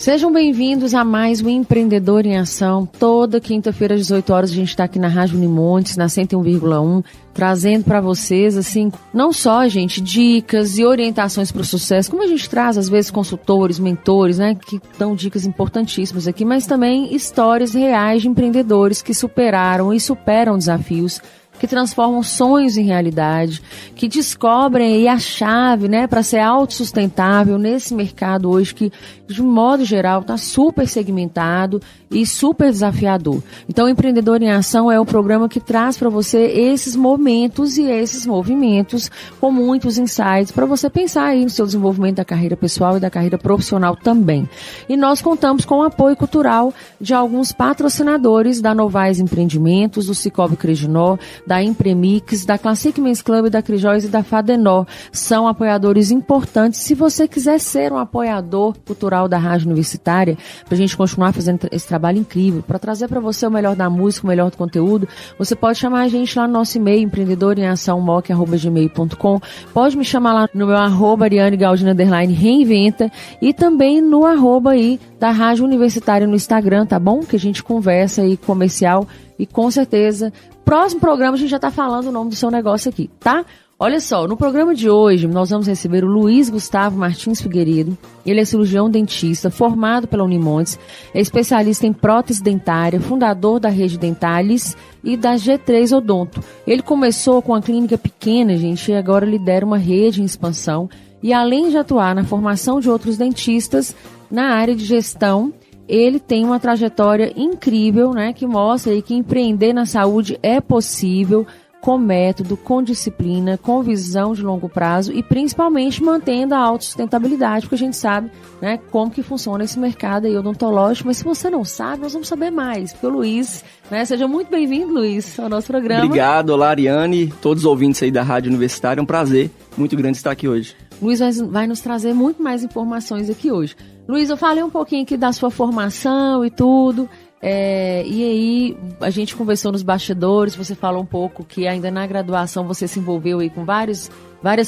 Sejam bem-vindos a mais um Empreendedor em Ação. Toda quinta-feira às 18 horas a gente está aqui na Rádio Unimontes, na 101,1, trazendo para vocês, assim, não só, gente, dicas e orientações para o sucesso, como a gente traz, às vezes, consultores, mentores, né, que dão dicas importantíssimas aqui, mas também histórias reais de empreendedores que superaram e superam desafios, que transformam sonhos em realidade, que descobrem aí a chave, né, para ser autossustentável nesse mercado hoje que, de um modo geral, está super segmentado e super desafiador. Então, o Empreendedor em Ação é o programa que traz para você esses momentos e esses movimentos com muitos insights para você pensar aí no seu desenvolvimento da carreira pessoal e da carreira profissional também. E nós contamos com o apoio cultural de alguns patrocinadores da Novais Empreendimentos, do Cicobi Credinó, da Impremix, da Classic Men's Club, da Crijóis e da Fadenor. São apoiadores importantes. Se você quiser ser um apoiador cultural da Rádio Universitária, para a gente continuar fazendo esse trabalho incrível, para trazer para você o melhor da música, o melhor do conteúdo, você pode chamar a gente lá no nosso e-mail, empreendedoremeaçãomoc@gmail.com. Pode me chamar lá no meu @ariane_Galdino_reinventa e também no @ da Rádio Universitária no Instagram, tá bom? Que a gente conversa aí comercial e com certeza próximo programa a gente já está falando o nome do seu negócio aqui, tá? Olha só, no programa de hoje nós vamos receber o Luiz Gustavo Martins Figueiredo. Ele é cirurgião dentista, formado pela Unimontes, é especialista em prótese dentária, fundador da Rede Dentalis e da G3 Odonto. Ele começou com uma clínica pequena, gente, e agora lidera uma rede em expansão. E além de atuar na formação de outros dentistas na área de gestão, ele tem uma trajetória incrível, né, que mostra aí que empreender na saúde é possível, com método, com disciplina, com visão de longo prazo e principalmente mantendo a autossustentabilidade, porque a gente sabe, né, como que funciona esse mercado aí odontológico, mas se você não sabe, nós vamos saber mais, porque o Luiz, né, seja muito bem-vindo, Luiz, ao nosso programa. Obrigado, olá, Ariane, todos os ouvintes aí da Rádio Universitária, é um prazer muito grande estar aqui hoje. Luiz vai nos trazer muito mais informações aqui hoje. Luiz, eu falei um pouquinho aqui da sua formação e tudo, e aí a gente conversou nos bastidores, você falou um pouco que ainda na graduação você se envolveu aí com várias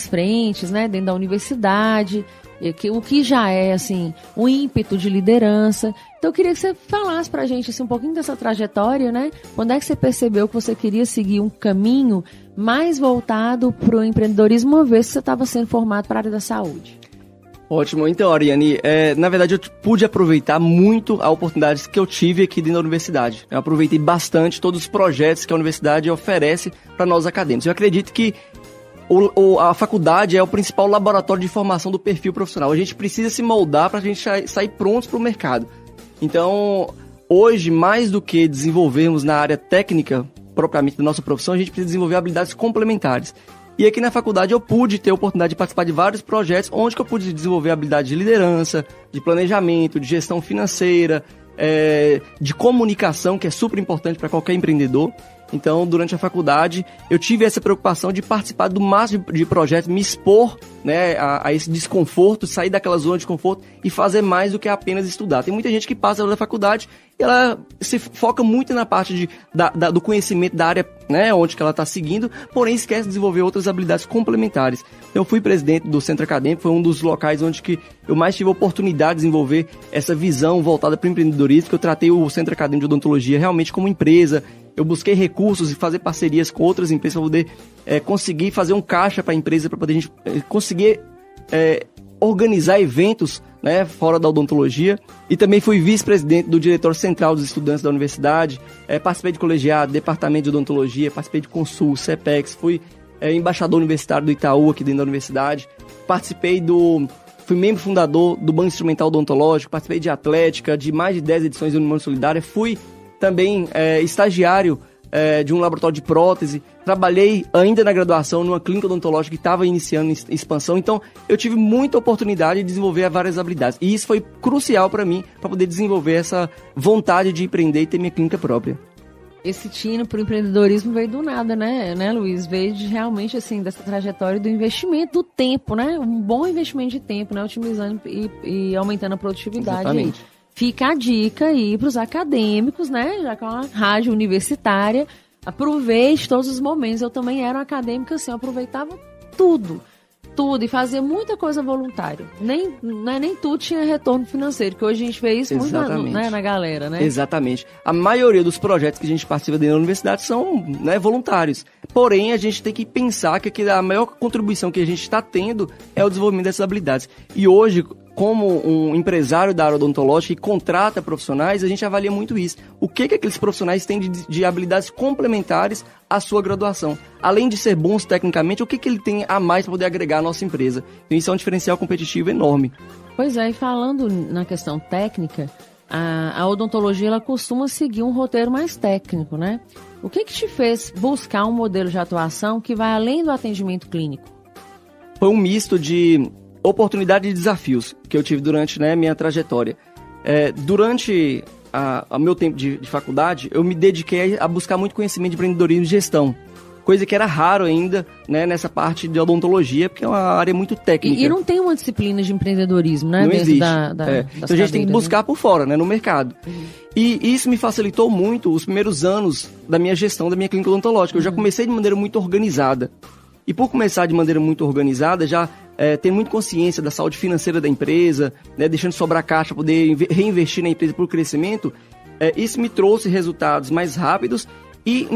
frentes, né, dentro da universidade, o que já é, assim, um ímpeto de liderança. Então eu queria que você falasse pra gente, assim, um pouquinho dessa trajetória, né? Quando é que você percebeu que você queria seguir um caminho mais voltado pro empreendedorismo, uma vez que você estava sendo formado para a área da saúde? Ótimo. Então, Ariane, na verdade eu pude aproveitar muito as oportunidades que eu tive aqui dentro da universidade. Eu aproveitei bastante todos os projetos que a universidade oferece para nós acadêmicos. Eu acredito que a faculdade é o principal laboratório de formação do perfil profissional. A gente precisa se moldar para a gente sair prontos para o mercado. Então, hoje, mais do que desenvolvermos na área técnica propriamente da nossa profissão, a gente precisa desenvolver habilidades complementares. E aqui na faculdade eu pude ter a oportunidade de participar de vários projetos onde que eu pude desenvolver habilidades de liderança, de planejamento, de gestão financeira, de comunicação, que é super importante para qualquer empreendedor. Então, durante a faculdade, eu tive essa preocupação de participar do máximo de projetos, me expor, né, a esse desconforto, sair daquela zona de conforto e fazer mais do que apenas estudar. Tem muita gente que passa pela faculdade e ela se foca muito na parte do conhecimento da área, né, onde que ela está seguindo, porém esquece de desenvolver outras habilidades complementares. Eu fui presidente do Centro Acadêmico, foi um dos locais onde que eu mais tive a oportunidade de desenvolver essa visão voltada para o empreendedorismo, que eu tratei o Centro Acadêmico de Odontologia realmente como empresa. Eu busquei recursos e fazer parcerias com outras empresas para poder conseguir fazer um caixa para a empresa, para poder a gente conseguir organizar eventos, né, fora da odontologia. E também fui vice-presidente do Diretório Central dos Estudantes da Universidade, participei de colegiado, departamento de odontologia, participei de Consul, CEPEX, fui embaixador universitário do Itaú aqui dentro da universidade, fui membro fundador do Banco Instrumental Odontológico, participei de atlética, de mais de 10 edições do Unimonte Solidária, fui também estagiário de um laboratório de prótese, trabalhei ainda na graduação numa clínica odontológica que estava iniciando expansão, então eu tive muita oportunidade de desenvolver várias habilidades, e isso foi crucial para mim, para poder desenvolver essa vontade de empreender e ter minha clínica própria. Esse tino pro empreendedorismo veio do nada, né, Luiz? Veio realmente, assim, dessa trajetória do investimento do tempo, né? Um bom investimento de tempo, né? Otimizando e aumentando a produtividade. Exatamente. Aí. Fica a dica aí para os acadêmicos, né? Já que é uma rádio universitária, aproveite todos os momentos. Eu também era uma acadêmica, assim, eu aproveitava tudo. tudo e fazia muita coisa voluntária. Nem tudo tinha retorno financeiro, que hoje a gente vê isso muito na galera, né? Exatamente. A maioria dos projetos que a gente participa dentro da universidade são, né, voluntários. Porém, a gente tem que pensar que a maior contribuição que a gente está tendo é o desenvolvimento dessas habilidades. E hoje, como um empresário da área odontológica que contrata profissionais, a gente avalia muito isso. O que aqueles profissionais têm de habilidades complementares à sua graduação? Além de ser bons tecnicamente, o que ele tem a mais para poder agregar à nossa empresa? Então, isso é um diferencial competitivo enorme. Pois é, e falando na questão técnica, a odontologia ela costuma seguir um roteiro mais técnico, né? O que te fez buscar um modelo de atuação que vai além do atendimento clínico? Foi um misto de oportunidade e desafios que eu tive durante, né, minha trajetória. Durante o meu tempo de faculdade, eu me dediquei a buscar muito conhecimento de empreendedorismo e gestão, coisa que era raro ainda, né, nessa parte de odontologia, porque é uma área muito técnica. E não tem uma disciplina de empreendedorismo, né? Não dentro existe. Então a gente tem que buscar por fora, né, no mercado. E isso me facilitou muito os primeiros anos da minha gestão, da minha clínica odontológica. Eu já comecei de maneira muito organizada. E por começar de maneira muito organizada, já ter muito consciência da saúde financeira da empresa, né, deixando sobrar caixa para poder reinvestir na empresa para o crescimento, isso me trouxe resultados mais rápidos e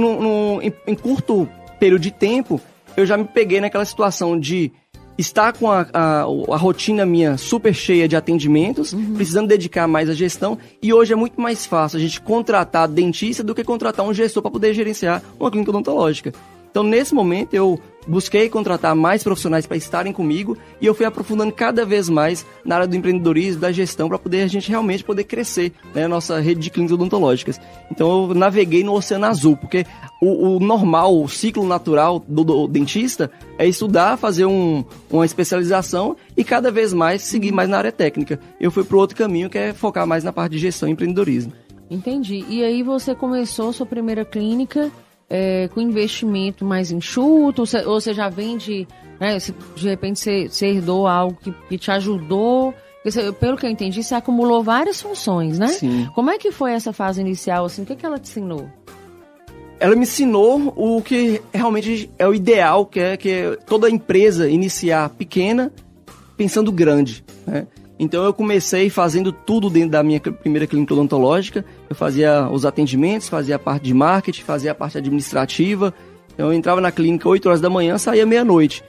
em curto período de tempo, eu já me peguei naquela situação de estar com a rotina minha super cheia de atendimentos, precisando dedicar mais à gestão, e hoje é muito mais fácil a gente contratar dentista do que contratar um gestor para poder gerenciar uma clínica odontológica. Então, nesse momento, eu busquei contratar mais profissionais para estarem comigo e eu fui aprofundando cada vez mais na área do empreendedorismo, da gestão, para poder a gente realmente poder crescer, né, a nossa rede de clínicas odontológicas. Então, eu naveguei no Oceano Azul, porque o normal, o ciclo natural do dentista é estudar, fazer uma especialização e cada vez mais seguir mais na área técnica. Eu fui para o outro caminho, que é focar mais na parte de gestão e empreendedorismo. Entendi. E aí você começou sua primeira clínica com investimento mais enxuto, ou você já vende, né, de repente você herdou algo que te ajudou, porque pelo que eu entendi, você acumulou várias funções, né? Sim. Como é que foi essa fase inicial, assim, o que ela te ensinou? Ela me ensinou o que realmente é o ideal, que é toda empresa iniciar pequena, pensando grande, né? Então eu comecei fazendo tudo dentro da minha primeira clínica odontológica. Eu fazia os atendimentos, fazia a parte de marketing, fazia a parte administrativa. Então eu entrava na clínica 8 horas da manhã, saía meia-noite.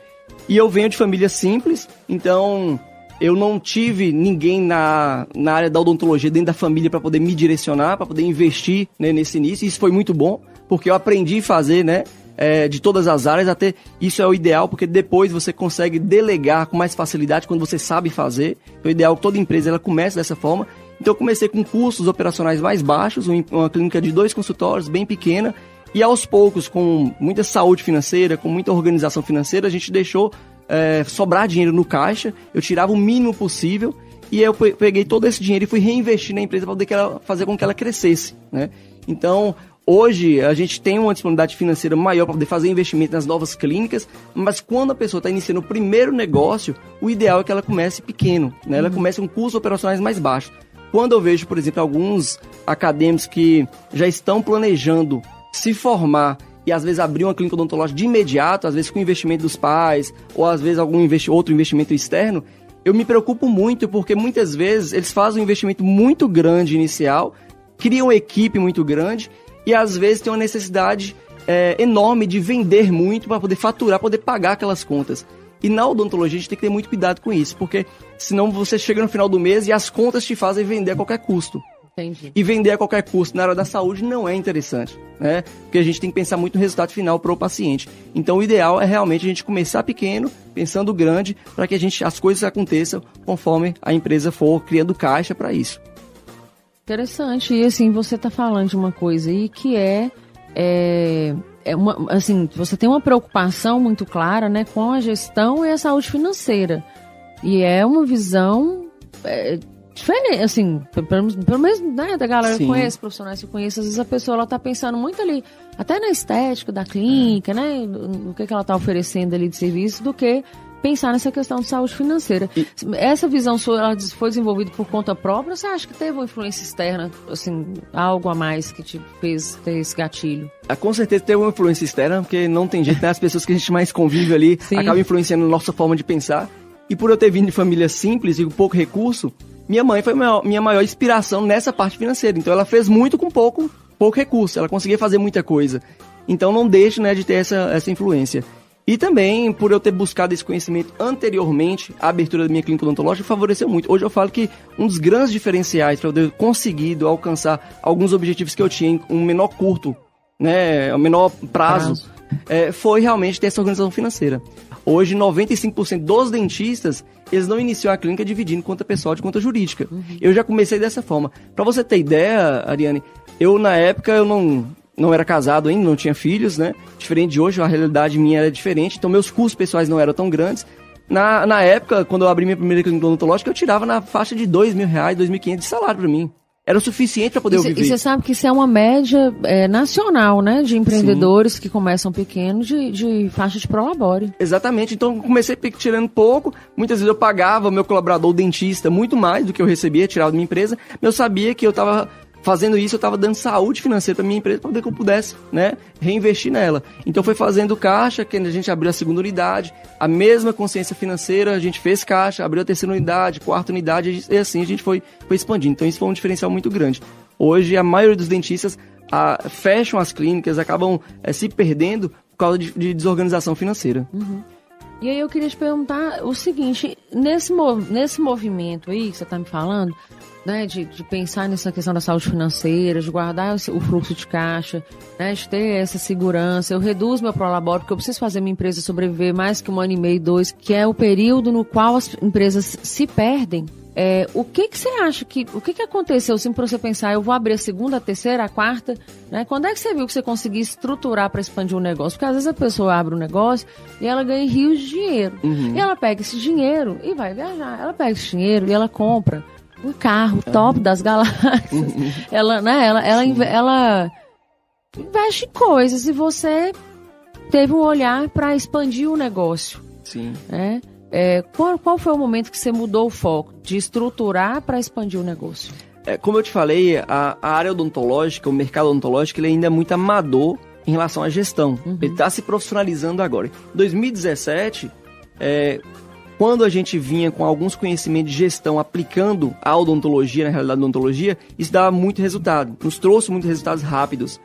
E eu venho de família simples, então eu não tive ninguém na área da odontologia dentro da família para poder me direcionar, para poder investir, né, nesse início. Isso foi muito bom, porque eu aprendi a fazer, né, de todas as áreas, até isso é o ideal, porque depois você consegue delegar com mais facilidade quando você sabe fazer. Então, o ideal é que toda empresa ela comece dessa forma. Então eu comecei com custos operacionais mais baixos, uma clínica de 2 consultórios, bem pequena, e aos poucos, com muita saúde financeira, com muita organização financeira, a gente deixou sobrar dinheiro no caixa. Eu tirava o mínimo possível e eu peguei todo esse dinheiro e fui reinvestir na empresa para poder fazer com que ela crescesse, né? Então, hoje, a gente tem uma disponibilidade financeira maior para poder fazer investimento nas novas clínicas, mas quando a pessoa está iniciando o primeiro negócio, o ideal é que ela comece pequeno, né? Ela comece com custos operacionais mais baixos. Quando eu vejo, por exemplo, alguns acadêmicos que já estão planejando se formar e às vezes abrir uma clínica odontológica de imediato, às vezes com investimento dos pais, ou às vezes outro investimento externo, eu me preocupo muito, porque muitas vezes eles fazem um investimento muito grande inicial, criam uma equipe muito grande, e às vezes tem uma necessidade enorme de vender muito para poder faturar, poder pagar aquelas contas. E na odontologia a gente tem que ter muito cuidado com isso, porque senão você chega no final do mês e as contas te fazem vender a qualquer custo. Entendi. E vender a qualquer custo na área da saúde não é interessante, né? Porque a gente tem que pensar muito no resultado final para o paciente. Então o ideal é realmente a gente começar pequeno, pensando grande, para que as coisas aconteçam conforme a empresa for criando caixa para isso. Interessante. E assim, você está falando de uma coisa aí que assim, você tem uma preocupação muito clara, né, com a gestão e a saúde financeira. E é uma visão diferente, assim, pelo menos, né, da galera que conhece, profissionais que conhece, às vezes a pessoa ela tá pensando muito ali, até na estética da clínica, né, no que ela tá oferecendo ali de serviço, do que pensar nessa questão de saúde financeira. Essa visão sua, ela foi desenvolvida por conta própria, ou você acha que teve uma influência externa, assim, algo a mais que te fez ter esse gatilho? Com certeza teve uma influência externa, porque não tem jeito, né? As pessoas que a gente mais convive ali acabam influenciando a nossa forma de pensar. E por eu ter vindo de família simples e com pouco recurso, minha mãe foi minha maior inspiração nessa parte financeira. Então ela fez muito com pouco recurso, ela conseguia fazer muita coisa. Então não deixe, né, de ter essa influência. E também, por eu ter buscado esse conhecimento anteriormente, a abertura da minha clínica odontológica favoreceu muito. Hoje eu falo que um dos grandes diferenciais para eu ter conseguido alcançar alguns objetivos que eu tinha em um menor curto, né, um menor prazo. Foi realmente ter essa organização financeira. Hoje, 95% dos dentistas, eles não iniciam a clínica dividindo conta pessoal de conta jurídica. Eu já comecei dessa forma. Para você ter ideia, Ariane, na época, eu não era casado ainda, não tinha filhos, né? Diferente de hoje, a realidade minha era diferente, então meus custos pessoais não eram tão grandes. Na época, quando eu abri minha primeira clínica odontológica, eu tirava na faixa de R$2.000, R$2.500 de salário para mim. Era o suficiente para poder eu viver. E você sabe que isso é uma média nacional, né? De empreendedores que começam pequenos de faixa de prolabore. Exatamente. Então, eu comecei tirando pouco. Muitas vezes eu pagava o meu colaborador, o dentista, muito mais do que eu recebia, tirava da minha empresa. Mas eu sabia que eu estava fazendo isso, eu estava dando saúde financeira para minha empresa para poder que eu pudesse, né, reinvestir nela. Então, foi fazendo caixa, que a gente abriu a segunda unidade, a mesma consciência financeira, a gente fez caixa, abriu a terceira unidade, quarta unidade, e assim a gente foi expandindo. Então, isso foi um diferencial muito grande. Hoje, a maioria dos dentistas fecham as clínicas, acabam se perdendo por causa de desorganização financeira. E aí eu queria te perguntar o seguinte, nesse movimento aí que você está me falando, né, de pensar nessa questão da saúde financeira, de guardar o fluxo de caixa, né, de ter essa segurança, eu reduzo meu prolabore porque eu preciso fazer minha empresa sobreviver mais que 1 ano e meio, 2, que é o período no qual as empresas se perdem. O que você acha o que aconteceu, assim, para você pensar, eu vou abrir a segunda, a terceira, a quarta, né? Quando é que você viu que você conseguia estruturar para expandir um negócio? Porque às vezes a pessoa abre um negócio e ela ganha rios de dinheiro. E ela pega esse dinheiro e vai viajar. Ela pega esse dinheiro e ela compra um carro top das galáxias. Ela investe em coisas e você teve um olhar para expandir o negócio. Sim. Né? Qual foi o momento que você mudou o foco de estruturar para expandir o negócio? Como eu te falei, a área odontológica, o mercado odontológico, ele ainda é muito amador em relação à gestão. Ele está se profissionalizando agora. Em 2017, quando a gente vinha com alguns conhecimentos de gestão aplicando a odontologia, na realidade da odontologia, isso dava muito resultado, nos trouxe muitos resultados rápidos.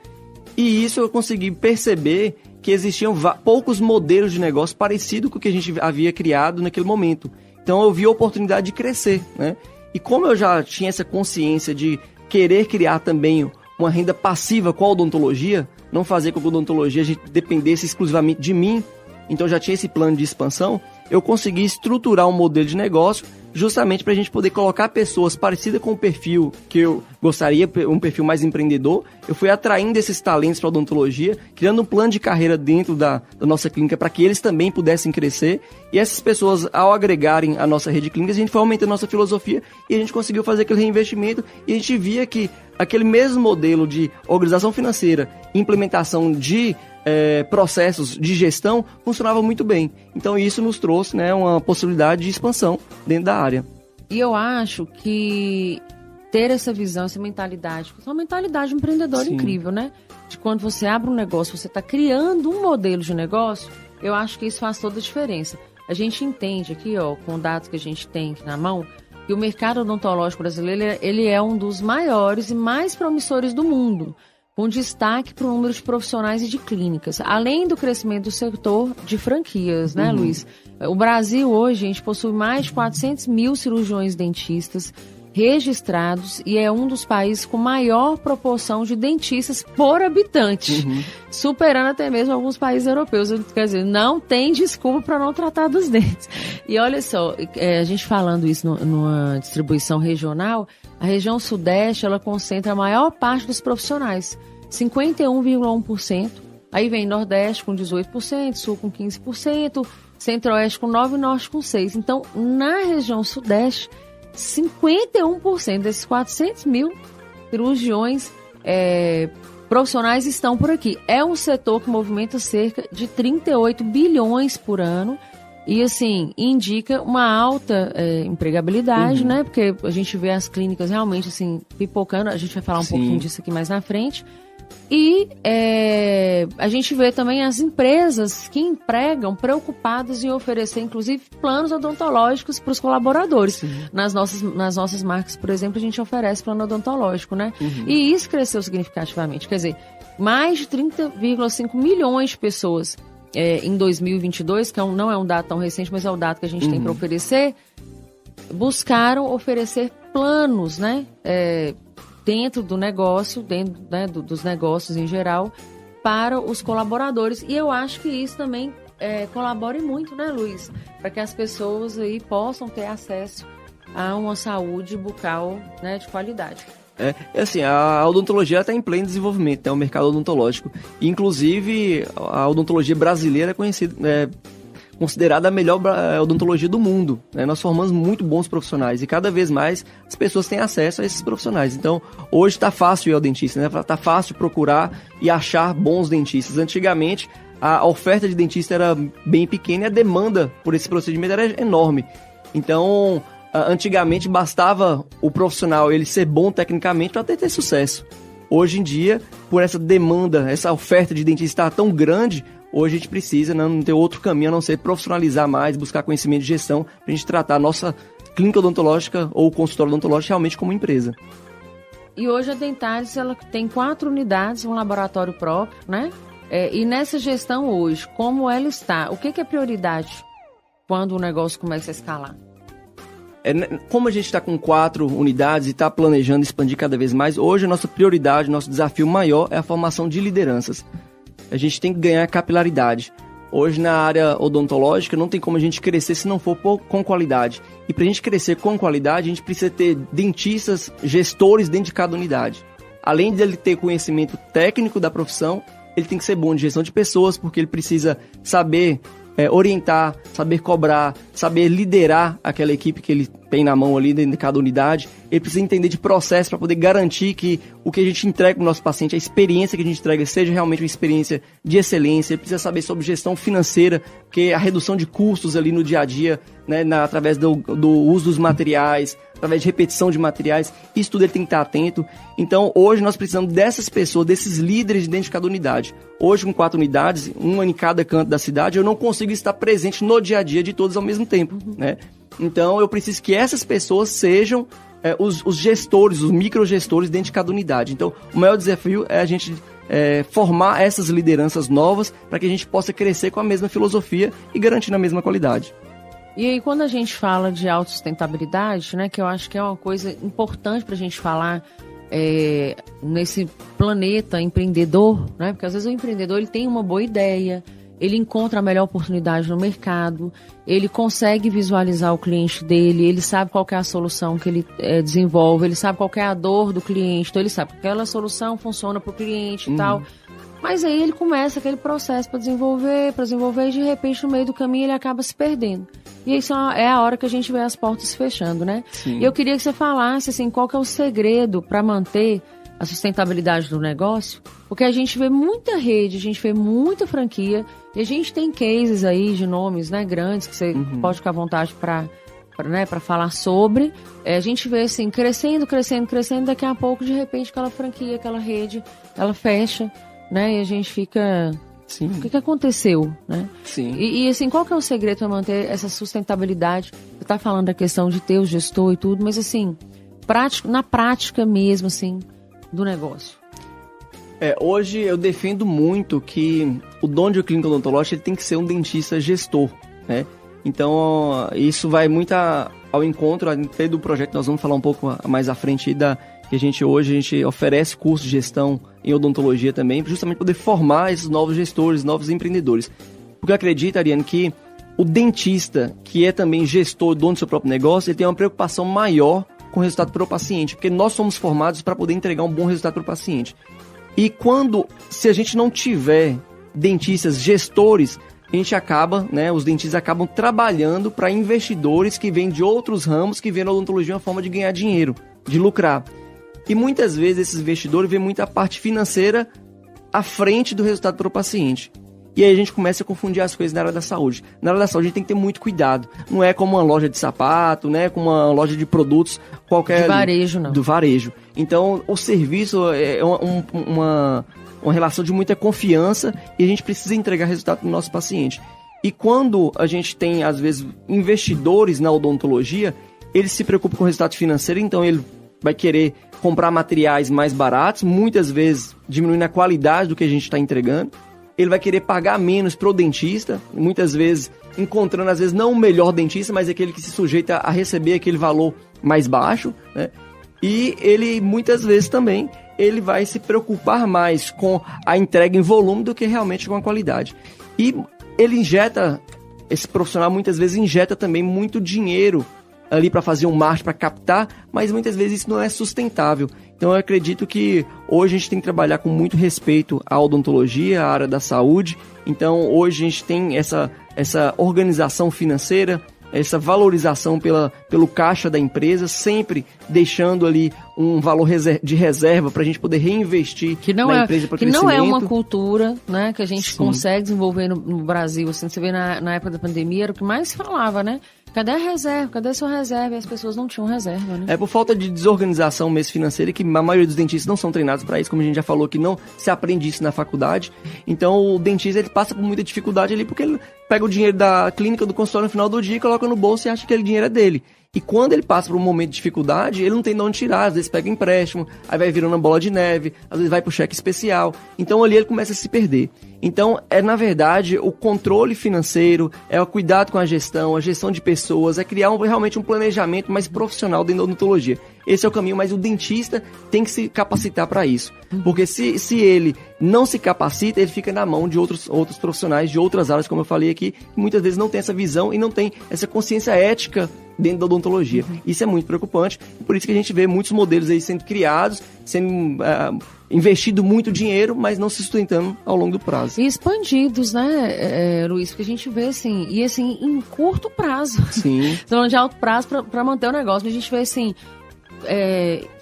E isso eu consegui perceber que existiam poucos modelos de negócio parecidos com o que a gente havia criado naquele momento. Então eu vi a oportunidade de crescer, né? E como eu já tinha essa consciência de querer criar também uma renda passiva com a odontologia, não fazer com que a odontologia a gente dependesse exclusivamente de mim, então eu já tinha esse plano de expansão, eu consegui estruturar um modelo de negócio justamente para a gente poder colocar pessoas parecidas com o perfil que eu gostaria, um perfil mais empreendedor. Eu fui atraindo esses talentos para a odontologia, criando um plano de carreira dentro da nossa clínica para que eles também pudessem crescer. E essas pessoas, ao agregarem a nossa rede de clínicas, a gente foi aumentando a nossa filosofia e a gente conseguiu fazer aquele reinvestimento e a gente via que aquele mesmo modelo de organização financeira, implementação de processos de gestão funcionava muito bem. Então isso nos trouxe, né, uma possibilidade de expansão dentro da área. E eu acho que ter essa visão, essa mentalidade, é uma mentalidade empreendedora incrível, né? De quando você abre um negócio, você está criando um modelo de negócio, eu acho que isso faz toda a diferença. A gente entende aqui, com dados que a gente tem aqui na mão, que o mercado odontológico brasileiro ele é um dos maiores e mais promissores do mundo, com destaque para o número de profissionais e de clínicas, além do crescimento do setor de franquias, né, Luiz? O Brasil hoje, a gente possui mais de 400 mil cirurgiões dentistas registrados e é um dos países com maior proporção de dentistas por habitante, superando até mesmo alguns países europeus. Quer dizer, não tem desculpa para não tratar dos dentes. E olha só, a gente falando isso numa distribuição regional, a região sudeste, ela concentra a maior parte dos profissionais, 51,1%. Aí vem Nordeste com 18%, Sul com 15%, Centro-Oeste com 9% e Norte com 6%. Então, na região sudeste, 51% desses 400 mil cirurgiões profissionais estão por aqui. É um setor que movimenta cerca de 38 bilhões por ano E, assim, indica uma alta empregabilidade, né? Porque a gente vê as clínicas realmente, assim, pipocando. A gente vai falar um pouquinho disso aqui mais na frente. E a gente vê também as empresas que empregam preocupadas em oferecer, inclusive, planos odontológicos para os colaboradores. Nas nossas marcas, por exemplo, a gente oferece plano odontológico, né? E isso cresceu significativamente. Quer dizer, mais de 30,5 milhões de pessoas em 2022, que não é um dado tão recente, mas é o dado que a gente tem para oferecer, buscaram oferecer planos, né? Dentro do negócio, dentro, né, dos negócios em geral, para os colaboradores. E eu acho que isso também colabore muito, né, Luiz? Para que as pessoas aí possam ter acesso a uma saúde bucal, né, de qualidade. Assim, a odontologia está em pleno desenvolvimento, né, o mercado odontológico. Inclusive, a odontologia brasileira é considerada a melhor odontologia do mundo, né? Nós formamos muito bons profissionais e cada vez mais as pessoas têm acesso a esses profissionais. Então, hoje está fácil ir ao dentista, né? Está fácil procurar e achar bons dentistas. Antigamente, a oferta de dentista era bem pequena e a demanda por esse procedimento era enorme. Então, antigamente bastava o profissional ele ser bom tecnicamente para ter sucesso. Hoje em dia, por essa demanda, essa oferta de dentista estar tão grande, hoje a gente precisa não ter outro caminho a não ser profissionalizar mais, buscar conhecimento de gestão, para a gente tratar a nossa clínica odontológica ou consultório odontológico realmente como empresa. E hoje a Dentalis, ela tem 4 unidades, um laboratório próprio, né? E nessa gestão hoje, como ela está? O que é prioridade quando o negócio começa a escalar? Como a gente está com 4 unidades e está planejando expandir cada vez mais, hoje a nossa prioridade, nosso desafio maior é a formação de lideranças. A gente tem que ganhar capilaridade. Hoje, na área odontológica, não tem como a gente crescer se não for com qualidade. E para a gente crescer com qualidade, a gente precisa ter dentistas, gestores dentro de cada unidade. Além de ele ter conhecimento técnico da profissão, ele tem que ser bom de gestão de pessoas, porque ele precisa saber orientar, saber cobrar, saber liderar aquela equipe que ele tem na mão ali dentro de cada unidade. Ele precisa entender de processo para poder garantir que o que a gente entrega para o nosso paciente, a experiência que a gente entrega, seja realmente uma experiência de excelência. Ele precisa saber sobre gestão financeira, porque a redução de custos ali no dia a dia, né, através do uso dos materiais, através de repetição de materiais, isso tudo ele tem que estar atento. Então, hoje nós precisamos dessas pessoas, desses líderes dentro de cada unidade. Hoje, com 4 unidades, uma em cada canto da cidade, eu não consigo estar presente no dia a dia de todos ao mesmo tempo, né? Então, eu preciso que essas pessoas sejam os gestores, os microgestores dentro de cada unidade. Então, o maior desafio é a gente formar essas lideranças novas para que a gente possa crescer com a mesma filosofia e garantindo a mesma qualidade. E aí, quando a gente fala de autossustentabilidade, né, que eu acho que é uma coisa importante para a gente falar nesse planeta empreendedor, né, porque às vezes o empreendedor ele tem uma boa ideia, ele encontra a melhor oportunidade no mercado, ele consegue visualizar o cliente dele, ele sabe qual que é a solução que ele desenvolve, ele sabe qual que é a dor do cliente, então ele sabe que aquela solução funciona para o cliente e tal. Mas aí ele começa aquele processo para desenvolver e de repente no meio do caminho ele acaba se perdendo. E isso é a hora que a gente vê as portas se fechando, né? Sim. E eu queria que você falasse assim, qual que é o segredo para manter a sustentabilidade do negócio, porque a gente vê muita rede, a gente vê muita franquia, e a gente tem cases aí de nomes, né, grandes, que você pode ficar à vontade para falar sobre. A gente vê assim, crescendo, daqui a pouco, de repente, aquela franquia, aquela rede, ela fecha, né, e a gente fica... Sim. O que aconteceu, né? Sim. E assim, qual que é o segredo para manter essa sustentabilidade? Você está falando da questão de ter o gestor e tudo, mas assim, na prática mesmo, assim, do negócio. Hoje eu defendo muito que o dono de uma clínica odontológica ele tem que ser um dentista gestor, né? Então, isso vai muito ao encontro até do projeto, nós vamos falar um pouco mais à frente que a gente oferece curso de gestão em odontologia também, justamente poder formar esses novos gestores, novos empreendedores. Porque eu acredito, Ariane, que o dentista, que é também gestor, dono do seu próprio negócio, ele tem uma preocupação maior com o resultado para o paciente, porque nós somos formados para poder entregar um bom resultado para o paciente. E se a gente não tiver dentistas gestores, a gente acaba, né, os dentistas acabam trabalhando para investidores que vêm de outros ramos, que veem a odontologia uma forma de ganhar dinheiro, de lucrar. E muitas vezes esses investidores veem muita parte financeira à frente do resultado para o paciente. E aí a gente começa a confundir as coisas na área da saúde. Na área da saúde a gente tem que ter muito cuidado. Não é como uma loja de sapato, né? Como uma loja de produtos qualquer... De varejo, não. Do varejo. Então, o serviço é uma relação de muita confiança e a gente precisa entregar resultado para o nosso paciente. E quando a gente tem, às vezes, investidores na odontologia, eles se preocupam com o resultado financeiro, então ele vai querer comprar materiais mais baratos, muitas vezes diminuindo a qualidade do que a gente está entregando. Ele vai querer pagar menos pro dentista, muitas vezes encontrando, às vezes, não o melhor dentista, mas aquele que se sujeita a receber aquele valor mais baixo, né? E ele, muitas vezes também, ele vai se preocupar mais com a entrega em volume do que realmente com a qualidade. E ele injeta, esse profissional muitas vezes injeta também muito dinheiro ali para fazer um marketing, para captar, mas muitas vezes isso não é sustentável. Então eu acredito que hoje a gente tem que trabalhar com muito respeito à odontologia, à área da saúde. Então hoje a gente tem essa organização financeira, essa valorização pelo caixa da empresa, sempre deixando ali um valor de reserva para a gente poder reinvestir na empresa para crescimento. Que não é uma cultura, né, que a gente consegue desenvolver no Brasil. Assim, você vê na época da pandemia, era o que mais se falava, né? Cadê a reserva? Cadê a sua reserva? E as pessoas não tinham reserva, né? É por falta de desorganização mesmo financeira, que a maioria dos dentistas não são treinados para isso, como a gente já falou, que não se aprende isso na faculdade. Então o dentista ele passa por muita dificuldade ali, porque ele pega o dinheiro da clínica, do consultório no final do dia, coloca no bolso e acha que aquele dinheiro é dele. E quando ele passa por um momento de dificuldade, ele não tem de onde tirar, às vezes pega empréstimo, aí vai virando uma bola de neve, às vezes vai pro cheque especial. Então ali ele começa a se perder. Então, na verdade, o controle financeiro, é o cuidado com a gestão de pessoas, é criar realmente um planejamento mais profissional dentro da odontologia. Esse é o caminho, mas o dentista tem que se capacitar para isso. Porque se ele não se capacita, ele fica na mão de outros profissionais de outras áreas, como eu falei aqui, que muitas vezes não tem essa visão e não tem essa consciência ética dentro da odontologia. Isso é muito preocupante, por isso que a gente vê muitos modelos aí sendo criados, sendo investido muito dinheiro, mas não se sustentando ao longo do prazo. E expandidos, né, Luiz? Porque a gente vê assim, e assim, em curto prazo. Sim. Falando de alto prazo para manter o negócio, mas a gente vê assim,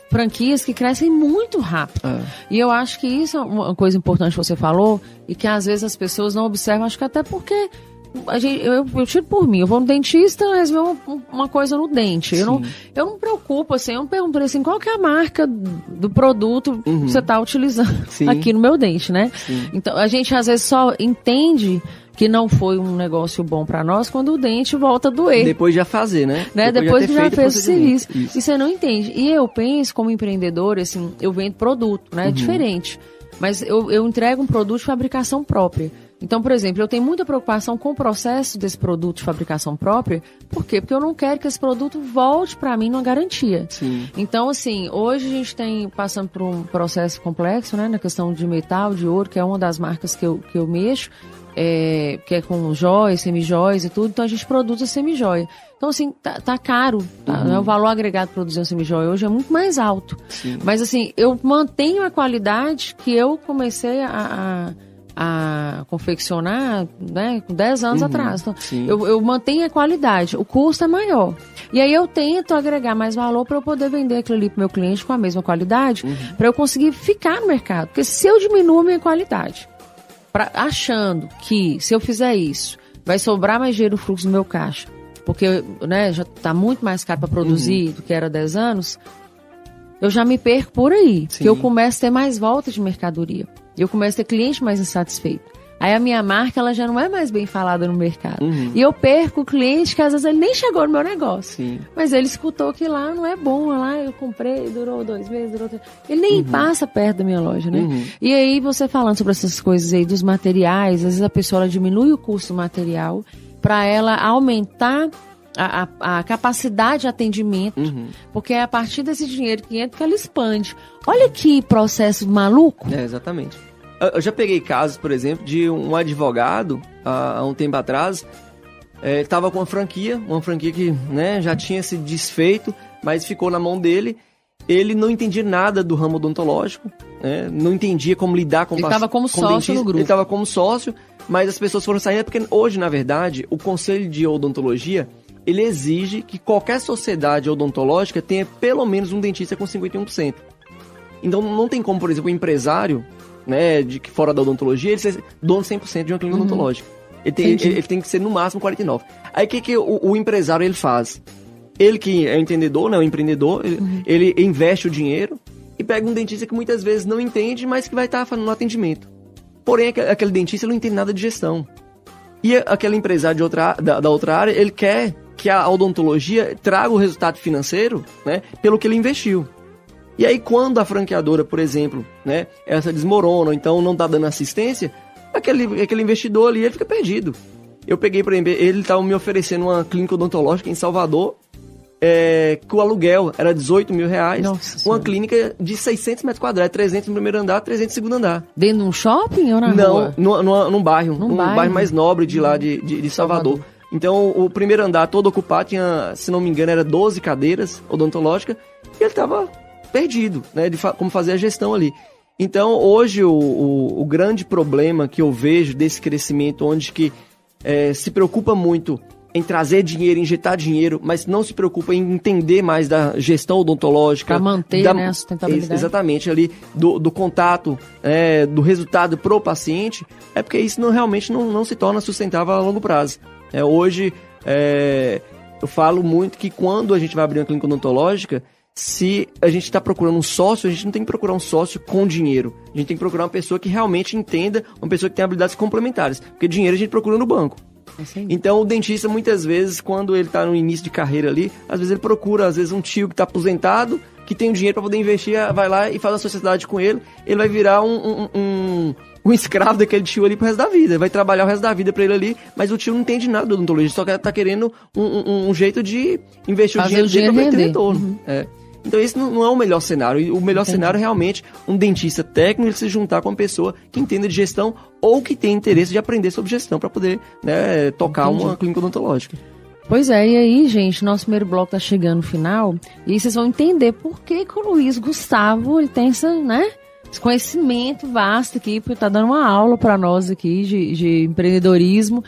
franquias que crescem muito rápido. E eu acho que isso é uma coisa importante que você falou, e que às vezes as pessoas não observam, acho que até porque eu tiro por mim, eu vou no dentista resolver uma coisa no dente. Eu não me preocupo, assim, eu não pergunto assim, qual que é a marca do produto que você está utilizando aqui no meu dente, né? Sim. Então, a gente às vezes só entende que não foi um negócio bom para nós quando o dente volta a doer. Depois de já fazer, né? Depois que já fez o serviço. E você não entende. E eu penso, como empreendedor, assim, eu vendo produto, né? É diferente. Mas eu entrego um produto de fabricação própria. Então, por exemplo, eu tenho muita preocupação com o processo desse produto de fabricação própria. Por quê? Porque eu não quero que esse produto volte para mim numa garantia. Sim. Então, assim, hoje a gente tem passando por um processo complexo, né? Na questão de metal, de ouro, que é uma das marcas que eu mexo. Que é com joias, semijoias e tudo. Então, a gente produz a semijoia. Então, assim, tá caro. Né? O valor agregado de produzir uma semijoia hoje é muito mais alto. Sim. Mas, assim, eu mantenho a qualidade que eu comecei a confeccionar, né, com 10 anos atrás. Então, eu mantenho a qualidade, o custo é maior. E aí eu tento agregar mais valor para eu poder vender aquilo ali para o meu cliente com a mesma qualidade, para eu conseguir ficar no mercado. Porque se eu diminuo a minha qualidade, achando que se eu fizer isso, vai sobrar mais dinheiro no fluxo do meu caixa, porque, né, já está muito mais caro para produzir do que era 10 anos, eu já me perco por aí. Que eu começo a ter mais volta de mercadoria. Eu começo a ter cliente mais insatisfeito. Aí a minha marca, ela já não é mais bem falada no mercado. E eu perco o cliente que às vezes ele nem chegou no meu negócio. Mas ele escutou que lá não é bom, lá eu comprei, durou 2 meses, durou 3... Ele nem passa perto da minha loja, né? E aí você falando sobre essas coisas aí dos materiais, às vezes a pessoa ela diminui o custo do material para ela aumentar a capacidade de atendimento, porque é a partir desse dinheiro que entra que ela expande. Olha que processo maluco. Exatamente. Eu já peguei casos, por exemplo, de um advogado, há um tempo atrás, estava com uma franquia que, né, já tinha se desfeito, mas ficou na mão dele. Ele não entendia nada do ramo odontológico, né, não entendia como lidar com o dentista. Ele estava como sócio no grupo. Ele estava como sócio, mas as pessoas foram saindo, porque hoje, na verdade, o Conselho de Odontologia, ele exige que qualquer sociedade odontológica tenha pelo menos um dentista com 51%. Então não tem como, por exemplo, o empresário né, de que fora da odontologia, ele ser dono 100% de uma clínica odontológica. Ele tem que ser no máximo 49%. Aí o que o empresário ele faz? Ele que é entendedor, né, o empreendedor, ele investe o dinheiro e pega um dentista que muitas vezes não entende, mas que vai estar fazendo um atendimento. Porém, aquele dentista ele não entende nada de gestão. E aquele empresário da outra área, ele quer que a odontologia traga o resultado financeiro, né, pelo que ele investiu. E aí, quando a franqueadora, por exemplo, né, essa desmorona, ou então não está dando assistência, aquele investidor ali, ele fica perdido. Eu peguei, por exemplo, ele estava me oferecendo uma clínica odontológica em Salvador, que o aluguel era R$18.000, uma clínica de 600 metros quadrados, 300 no primeiro andar, 300 no segundo andar. Dentro de um shopping ou na rua? Não, num bairro, bairro mais nobre de lá de Salvador. Então, o primeiro andar todo ocupado, tinha, se não me engano, era 12 cadeiras odontológicas, e ele estava perdido, né, de como fazer a gestão ali. Então, hoje, o grande problema que eu vejo desse crescimento, onde que se preocupa muito em trazer dinheiro, injetar dinheiro, mas não se preocupa em entender mais da gestão odontológica. Para manter, né, a sustentabilidade. Exatamente, ali, do contato, do resultado pro paciente, é porque isso realmente não se torna sustentável a longo prazo. Hoje, eu falo muito que quando a gente vai abrir uma clínica odontológica, se a gente está procurando um sócio, a gente não tem que procurar um sócio com dinheiro. A gente tem que procurar uma pessoa que realmente entenda, uma pessoa que tem habilidades complementares. Porque dinheiro a gente procura no banco. Então o dentista, muitas vezes, quando ele está no início de carreira ali, às vezes ele procura, um tio que está aposentado, que tem o dinheiro para poder investir, vai lá e faz a sociedade com ele, ele vai virar um escravo daquele tio ali pro resto da vida, vai trabalhar o resto da vida para ele ali, mas o tio não entende nada do odontologia, só que tá querendo um jeito de investir o dinheiro dele para ter retorno. Então esse não é o melhor cenário. O melhor cenário é realmente um dentista técnico ele se juntar com uma pessoa que entenda de gestão ou que tem interesse de aprender sobre gestão para poder, né, tocar uma clínica odontológica. Pois é, e aí, gente, nosso primeiro bloco tá chegando no final, e aí vocês vão entender por que o Luiz Gustavo ele tem esse conhecimento vasto aqui, porque tá dando uma aula para nós aqui de empreendedorismo.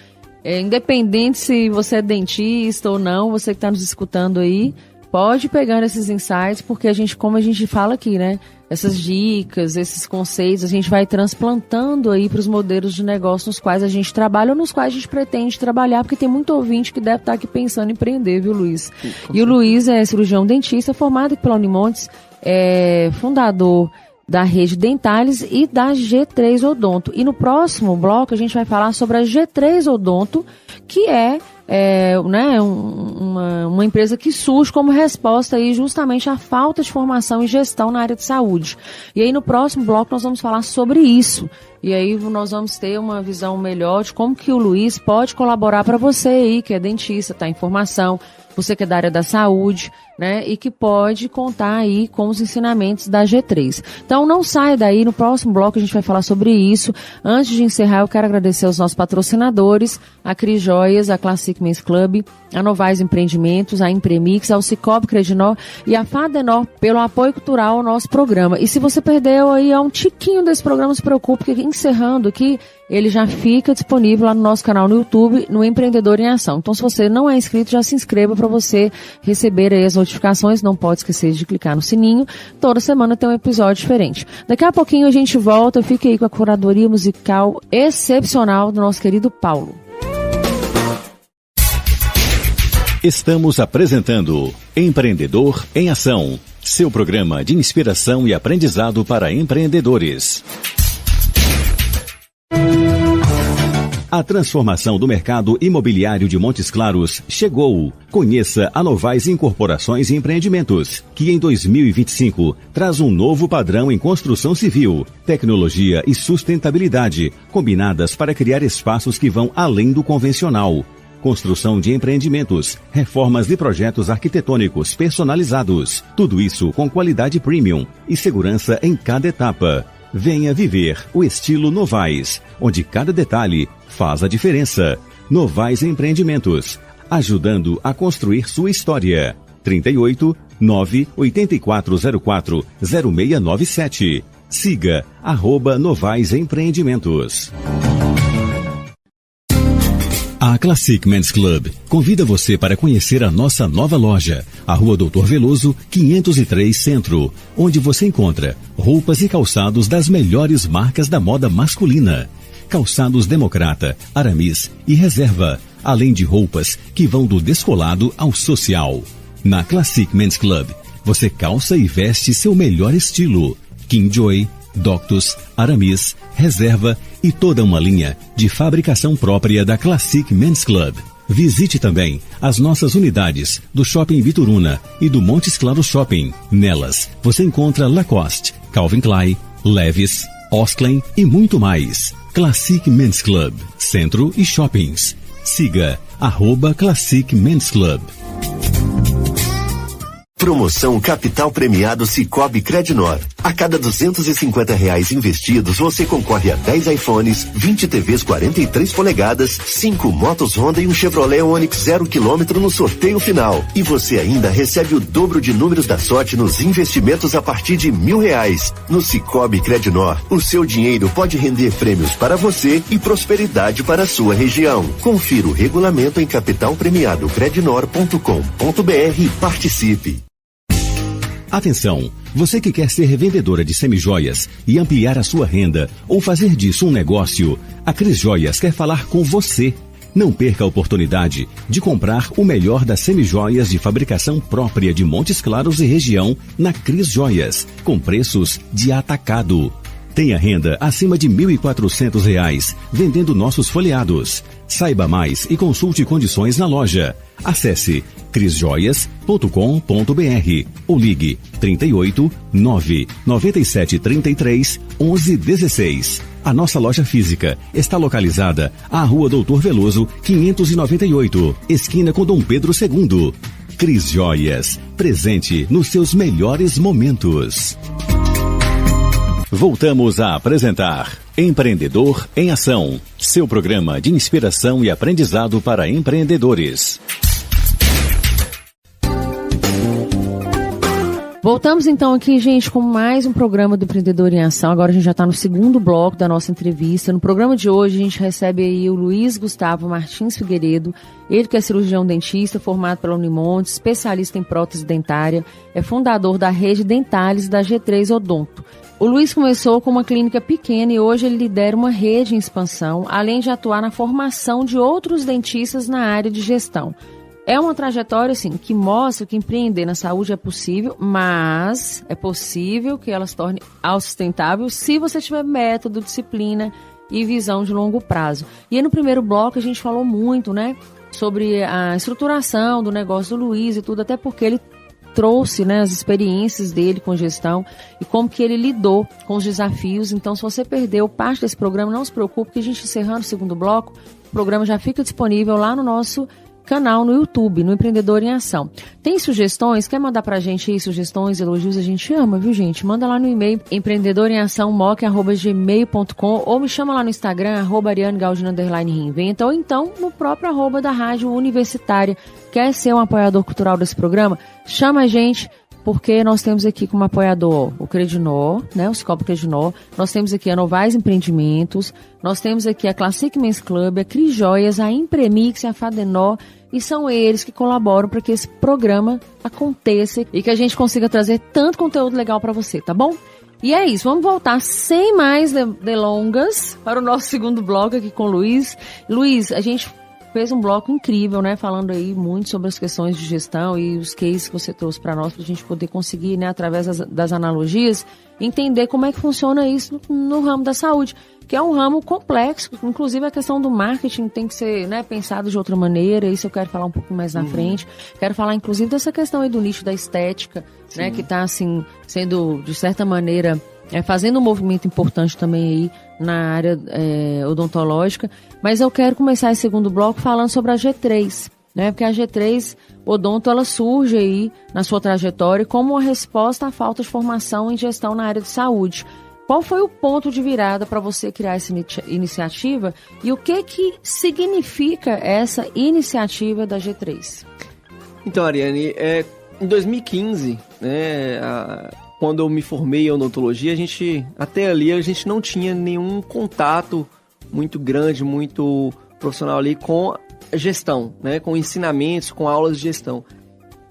Independente se você é dentista ou não, você que está nos escutando aí, pode pegar esses insights, porque como a gente fala aqui, né? Essas dicas, esses conceitos, a gente vai transplantando aí para os modelos de negócio nos quais a gente trabalha ou nos quais a gente pretende trabalhar, porque tem muito ouvinte que deve estar aqui pensando em empreender, viu, Luiz? E o Luiz é cirurgião dentista, formado pela Unimontes, fundador da rede Dentalis e da G3 Odonto. E no próximo bloco a gente vai falar sobre a G3 Odonto, que uma empresa que surge como resposta aí justamente à falta de formação e gestão na área de saúde. E aí no próximo bloco nós vamos falar sobre isso. E aí nós vamos ter uma visão melhor de como que o Luiz pode colaborar para você aí, que é dentista, tá em formação, você que é da área da saúde, né, e que pode contar aí com os ensinamentos da G3. Então não saia daí, no próximo bloco a gente vai falar sobre isso. Antes de encerrar, eu quero agradecer aos nossos patrocinadores, a Cris Joias, a Classic Men's Club, a Novaes Empreendimentos, a Impremix, ao Cicobi Credinor e a Fadenor pelo apoio cultural ao nosso programa. E se você perdeu aí um tiquinho desse programa, não se preocupe, que encerrando aqui, ele já fica disponível lá no nosso canal no YouTube, no Empreendedor em Ação. Então, se você não é inscrito, já se inscreva para você receber aí as notificações. Não pode esquecer de clicar no sininho. Toda semana tem um episódio diferente. Daqui a pouquinho a gente volta. Fique aí com a curadoria musical excepcional do nosso querido Paulo. Estamos apresentando Empreendedor em Ação, seu programa de inspiração e aprendizado para empreendedores. A transformação do mercado imobiliário de Montes Claros chegou. Conheça a Novaes Incorporações e Empreendimentos, que em 2025 traz um novo padrão em construção civil, tecnologia e sustentabilidade, combinadas para criar espaços que vão além do convencional. Construção de empreendimentos, reformas de projetos arquitetônicos personalizados. Tudo isso com qualidade premium e segurança em cada etapa. Venha viver o estilo Novaes, onde cada detalhe faz a diferença. Novaes Empreendimentos, ajudando a construir sua história. 38 98404 0697. Siga @Novaes Empreendimentos. A A Classic Men's Club convida você para conhecer a nossa nova loja, a Rua Doutor Veloso, 503 Centro, onde você encontra roupas e calçados das melhores marcas da moda masculina. Calçados Democrata, Aramis e Reserva, além de roupas que vão do descolado ao social. Na Classic Men's Club, você calça e veste seu melhor estilo. Kingjoy, Doctus, Aramis, Reserva e toda uma linha de fabricação própria da Classic Men's Club. Visite também as nossas unidades do Shopping Bituruna e do Montes Claros Shopping. Nelas, você encontra Lacoste, Calvin Klein, Levi's, Osklen e muito mais. Classic Men's Club, Centro e Shoppings. Siga @Classic Men's Club. Promoção Capital Premiado Sicoob Credinor. A cada R$250 investidos, você concorre a 10 iPhones, 20 TVs 43 polegadas, 5 motos Honda e um Chevrolet Onix 0 km no sorteio final. E você ainda recebe o dobro de números da sorte nos investimentos a partir de R$1.000. No Sicoob Credinor, o seu dinheiro pode render prêmios para você e prosperidade para a sua região. Confira o regulamento em capitalpremiadocredinor.com.br e participe. Atenção, você que quer ser revendedora de semijoias e ampliar a sua renda ou fazer disso um negócio, a Cris Joias quer falar com você. Não perca a oportunidade de comprar o melhor das semijoias de fabricação própria de Montes Claros e região na Cris Joias, com preços de atacado. Tenha renda acima de R$1.400 vendendo nossos folheados. Saiba mais e consulte condições na loja. Acesse crisjoias.com.br ou ligue 38 9 97 33 11 16. A nossa loja física está localizada à Rua Doutor Veloso, 598, esquina com Dom Pedro II. Cris Joias, presente nos seus melhores momentos. Voltamos a apresentar Empreendedor em Ação, seu programa de inspiração e aprendizado para empreendedores. Voltamos então aqui, gente, com mais um programa do Empreendedor em Ação. Agora a gente já está no segundo bloco da nossa entrevista. No programa de hoje a gente recebe aí o Luiz Gustavo Martins Figueiredo, ele que é cirurgião dentista, formado pela Unimontes, especialista em prótese dentária, é fundador da rede Dentalis da G3 Odonto. O Luiz começou com uma clínica pequena e hoje ele lidera uma rede em expansão, além de atuar na formação de outros dentistas na área de gestão. É uma trajetória, assim, que mostra que empreender na saúde é possível, mas é possível que ela se torne autossustentável se você tiver método, disciplina e visão de longo prazo. E aí no primeiro bloco a gente falou muito, né, sobre a estruturação do negócio do Luiz e tudo, até porque ele trouxe, né, as experiências dele com gestão e como que ele lidou com os desafios. Então, se você perdeu parte desse programa, não se preocupe, que a gente encerrando o segundo bloco, o programa já fica disponível lá no nosso canal no YouTube, no Empreendedor em Ação. Tem sugestões? Quer mandar pra gente aí sugestões, elogios? A gente ama, viu, gente? Manda lá no e-mail empreendedoremação@gmail.com ou me chama lá no Instagram, @ariane_reinventa, ou então no próprio @ da Rádio Universitária. Quer ser um apoiador cultural desse programa? Chama a gente, porque nós temos aqui como apoiador o Credinor, né, o Sicoob Credinor, nós temos aqui a Novais Empreendimentos, nós temos aqui a Classic Men's Club, a Cris Joias, a Impremix e a Fadenor, e são eles que colaboram para que esse programa aconteça e que a gente consiga trazer tanto conteúdo legal para você, tá bom? E é isso, vamos voltar sem mais delongas para o nosso segundo bloco aqui com o Luiz. Luiz, a gente fez um bloco incrível, né, falando aí muito sobre as questões de gestão e os cases que você trouxe para nós, para a gente poder conseguir, né, através das analogias, entender como é que funciona isso no ramo da saúde, que é um ramo complexo, inclusive a questão do marketing tem que ser, né, pensado de outra maneira, isso eu quero falar um pouco mais na frente. Quero falar, inclusive, dessa questão aí do nicho da estética, né, que está, assim, sendo, de certa maneira, fazendo um movimento importante também aí na área odontológica. Mas eu quero começar esse segundo bloco falando sobre a G3, né? Porque a G3 Odonto, ela surge aí na sua trajetória como uma resposta à falta de formação em gestão na área de saúde. Qual foi o ponto de virada para você criar essa iniciativa e o que significa essa iniciativa da G3? Então, Ariane, em 2015, né, quando eu me formei em odontologia, até ali a gente não tinha nenhum contato muito grande, muito profissional ali com gestão, né? Com ensinamentos, com aulas de gestão.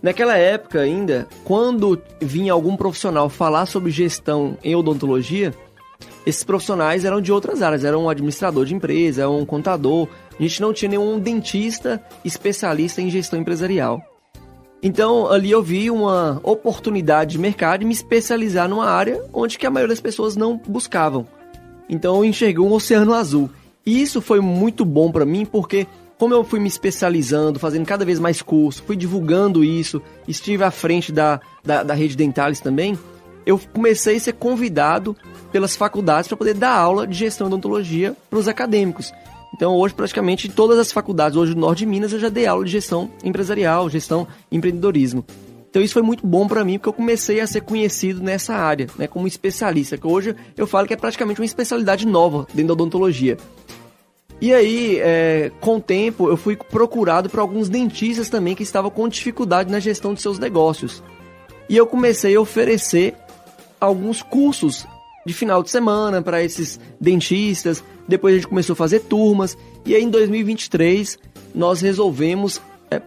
Naquela época ainda, quando vinha algum profissional falar sobre gestão em odontologia, esses profissionais eram de outras áreas, era um administrador de empresa, era um contador. A gente não tinha nenhum dentista especialista em gestão empresarial. Então, ali eu vi uma oportunidade de mercado de me especializar numa área onde que a maioria das pessoas não buscavam. Então, eu enxerguei um oceano azul. E isso foi muito bom para mim, porque como eu fui me especializando, fazendo cada vez mais curso, fui divulgando isso, estive à frente da Rede Dentalis também, eu comecei a ser convidado pelas faculdades para poder dar aula de gestão e odontologia para os acadêmicos. Então, hoje, praticamente, em todas as faculdades, hoje no Norte de Minas, eu já dei aula de gestão empresarial, gestão e empreendedorismo. Então, isso foi muito bom para mim, porque eu comecei a ser conhecido nessa área, né, como especialista, que hoje eu falo que é praticamente uma especialidade nova dentro da odontologia. E aí, com o tempo, eu fui procurado por alguns dentistas também que estavam com dificuldade na gestão de seus negócios. E eu comecei a oferecer alguns cursos de final de semana para esses dentistas. Depois a gente começou a fazer turmas. E aí, em 2023, nós resolvemos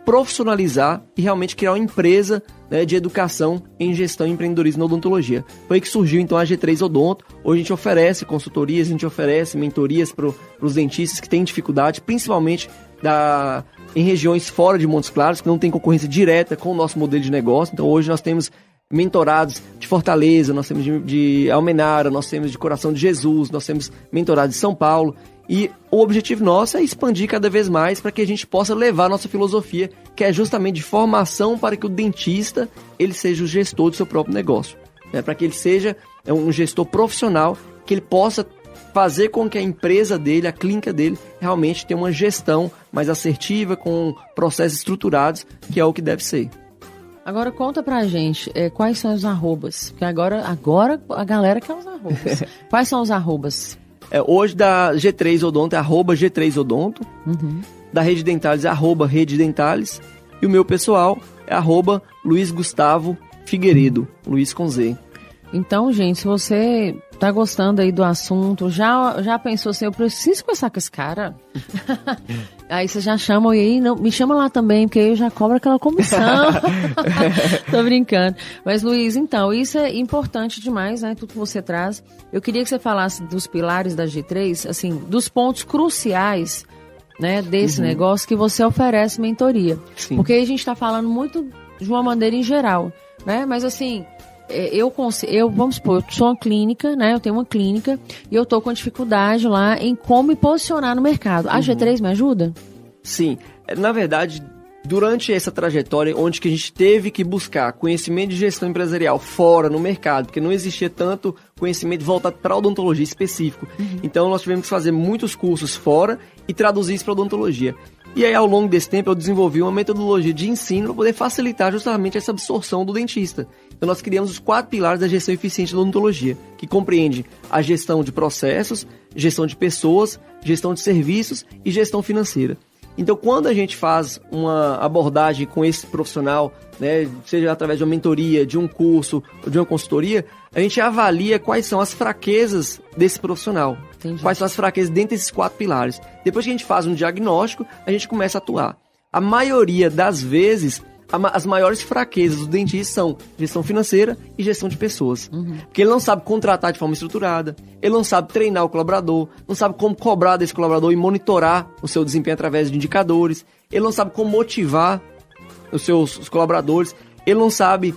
profissionalizar e realmente criar uma empresa, né, de educação em gestão e empreendedorismo na odontologia. Foi aí que surgiu então a G3 Odonto. Hoje a gente oferece consultorias, a gente oferece mentorias para os dentistas que têm dificuldade, principalmente em regiões fora de Montes Claros, que não tem concorrência direta com o nosso modelo de negócio. Então hoje nós temos mentorados de Fortaleza, nós temos de Almenara, nós temos de Coração de Jesus, nós temos mentorados de São Paulo. E o objetivo nosso é expandir cada vez mais para que a gente possa levar a nossa filosofia, que é justamente de formação para que o dentista ele seja o gestor do seu próprio negócio. Né? Para que ele seja um gestor profissional, que ele possa fazer com que a empresa dele, a clínica dele, realmente tenha uma gestão mais assertiva, com processos estruturados, que é o que deve ser. Agora conta pra gente quais são os arrobas, porque agora a galera quer os arrobas. Quais são os arrobas? Hoje da G3 Odonto é @G3 Odonto, da Rede Dentalis é @Rede Dentalis, e o meu pessoal é @Luiz Gustavo Figueiredo, Luiz com Z. Então, gente, se você tá gostando aí do assunto, já pensou assim, eu preciso conversar com esse cara? Aí você já chama, e aí me chama lá também, porque aí eu já cobro aquela comissão. Tô brincando. Mas, Luiz, então, isso é importante demais, né? Tudo que você traz. Eu queria que você falasse dos pilares da G3, assim, dos pontos cruciais, né, desse negócio que você oferece mentoria. Sim. Porque a gente tá falando muito de uma maneira em geral, né? Mas, assim, vamos supor, eu sou uma clínica, né? Eu tenho uma clínica e eu tô com dificuldade lá em como me posicionar no mercado. A G3 me ajuda? Sim. Na verdade, durante essa trajetória, onde que a gente teve que buscar conhecimento de gestão empresarial fora, no mercado, porque não existia tanto conhecimento voltado para a odontologia específico. Então, nós tivemos que fazer muitos cursos fora e traduzir isso para odontologia. E aí, ao longo desse tempo, eu desenvolvi uma metodologia de ensino para poder facilitar justamente essa absorção do dentista. Então, nós criamos os 4 pilares da gestão eficiente da odontologia, que compreende a gestão de processos, gestão de pessoas, gestão de serviços e gestão financeira. Então, quando a gente faz uma abordagem com esse profissional, né, seja através de uma mentoria, de um curso ou de uma consultoria, a gente avalia quais são as fraquezas desse profissional. Entendi. Quais são as fraquezas dentro desses 4 pilares. Depois que a gente faz um diagnóstico, a gente começa a atuar. A maioria das vezes, as maiores fraquezas do dentista são gestão financeira e gestão de pessoas. Porque ele não sabe contratar de forma estruturada, ele não sabe treinar o colaborador, não sabe como cobrar desse colaborador e monitorar o seu desempenho através de indicadores, ele não sabe como motivar os colaboradores, ele não sabe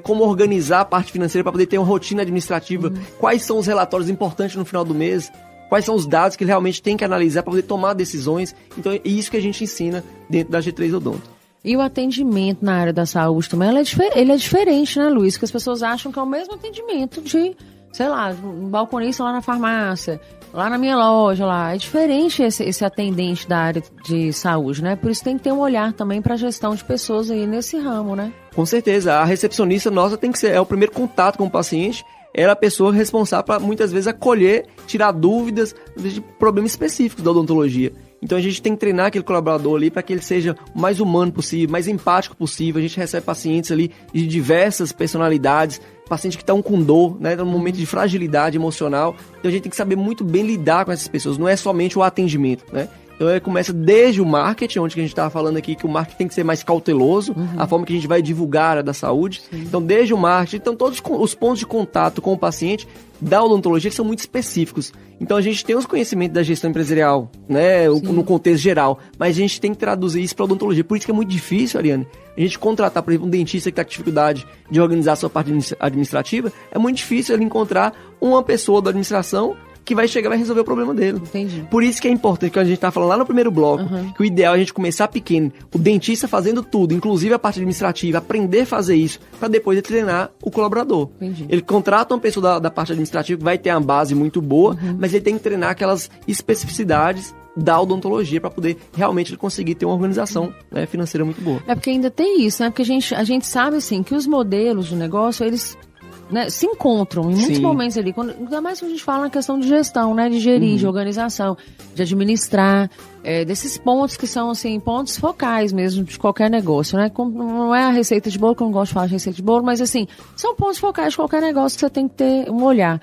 como organizar a parte financeira para poder ter uma rotina administrativa, quais são os relatórios importantes no final do mês, quais são os dados que ele realmente tem que analisar para poder tomar decisões. Então é isso que a gente ensina dentro da G3 Odonto. E o atendimento na área da saúde também, ele é diferente, né, Luiz? Que as pessoas acham que é o mesmo atendimento de, sei lá, um balconista lá na farmácia, lá na minha loja, lá. É diferente esse atendente da área de saúde, né? Por isso tem que ter um olhar também para a gestão de pessoas aí nesse ramo, né? Com certeza. A recepcionista nossa tem que ser o primeiro contato com o paciente. Ela é a pessoa responsável para, muitas vezes, acolher, tirar dúvidas de problemas específicos da odontologia. Então a gente tem que treinar aquele colaborador ali para que ele seja o mais humano possível, mais empático possível. A gente recebe pacientes ali de diversas personalidades, pacientes que estão com dor, né, num momento de fragilidade emocional. Então a gente tem que saber muito bem lidar com essas pessoas, não é somente o atendimento, né? Então Então começa desde o marketing, onde que a gente estava falando aqui que o marketing tem que ser mais cauteloso, a forma que a gente vai divulgar a área da saúde. Sim. Então desde o marketing, então todos os pontos de contato com o paciente da odontologia são muito específicos. Então a gente tem os conhecimentos da gestão empresarial, né, no contexto geral, mas a gente tem que traduzir isso para odontologia. Por isso que é muito difícil, Ariane, a gente contratar, por exemplo, um dentista que está com dificuldade de organizar a sua parte administrativa, é muito difícil ele encontrar uma pessoa da administração que vai chegar e vai resolver o problema dele. Entendi. Por isso que é importante, que a gente estava falando lá no primeiro bloco, que o ideal é a gente começar pequeno, o dentista fazendo tudo, inclusive a parte administrativa, aprender a fazer isso, para depois ele treinar o colaborador. Entendi. Ele contrata uma pessoa da parte administrativa que vai ter uma base muito boa, mas ele tem que treinar aquelas especificidades da odontologia para poder realmente ele conseguir ter uma organização, né, financeira muito boa. É porque ainda tem isso, né? Porque a gente sabe, assim, que os modelos de negócio, eles... né, se encontram em muitos momentos ali, ainda mais quando a gente fala na questão de gestão, né, de gerir, de organização, de administrar, desses pontos que são, assim, pontos focais mesmo de qualquer negócio, né, não é a receita de bolo, que eu não gosto de falar de receita de bolo, mas assim, são pontos focais de qualquer negócio que você tem que ter um olhar.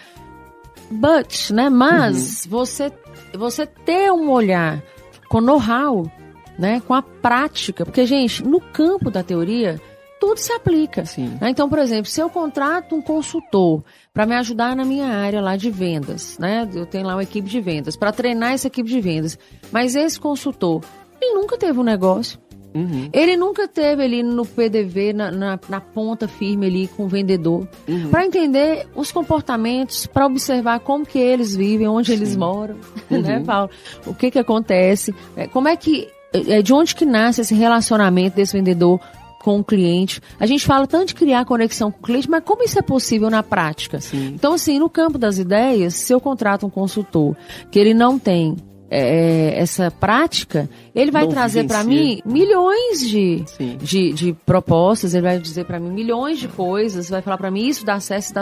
Mas você ter um olhar com know-how, né, com a prática, porque, gente, no campo da teoria, tudo se aplica. Né? Então, por exemplo, se eu contrato um consultor para me ajudar na minha área lá de vendas, né? Eu tenho lá uma equipe de vendas, para treinar essa equipe de vendas, mas esse consultor, ele nunca teve um negócio. Ele nunca teve ali no PDV, na ponta firme ali com o vendedor, para entender os comportamentos, para observar como que eles vivem, onde eles moram, né, Paulo? O que acontece, como é que, de onde que nasce esse relacionamento desse vendedor com o cliente. A gente fala tanto de criar conexão com o cliente, mas como isso é possível na prática? Então, assim, no campo das ideias, se eu contrato um consultor que ele não tem essa prática, ele vai trazer para mim milhões de propostas, ele vai dizer para mim milhões de coisas, vai falar para mim isso dá certo,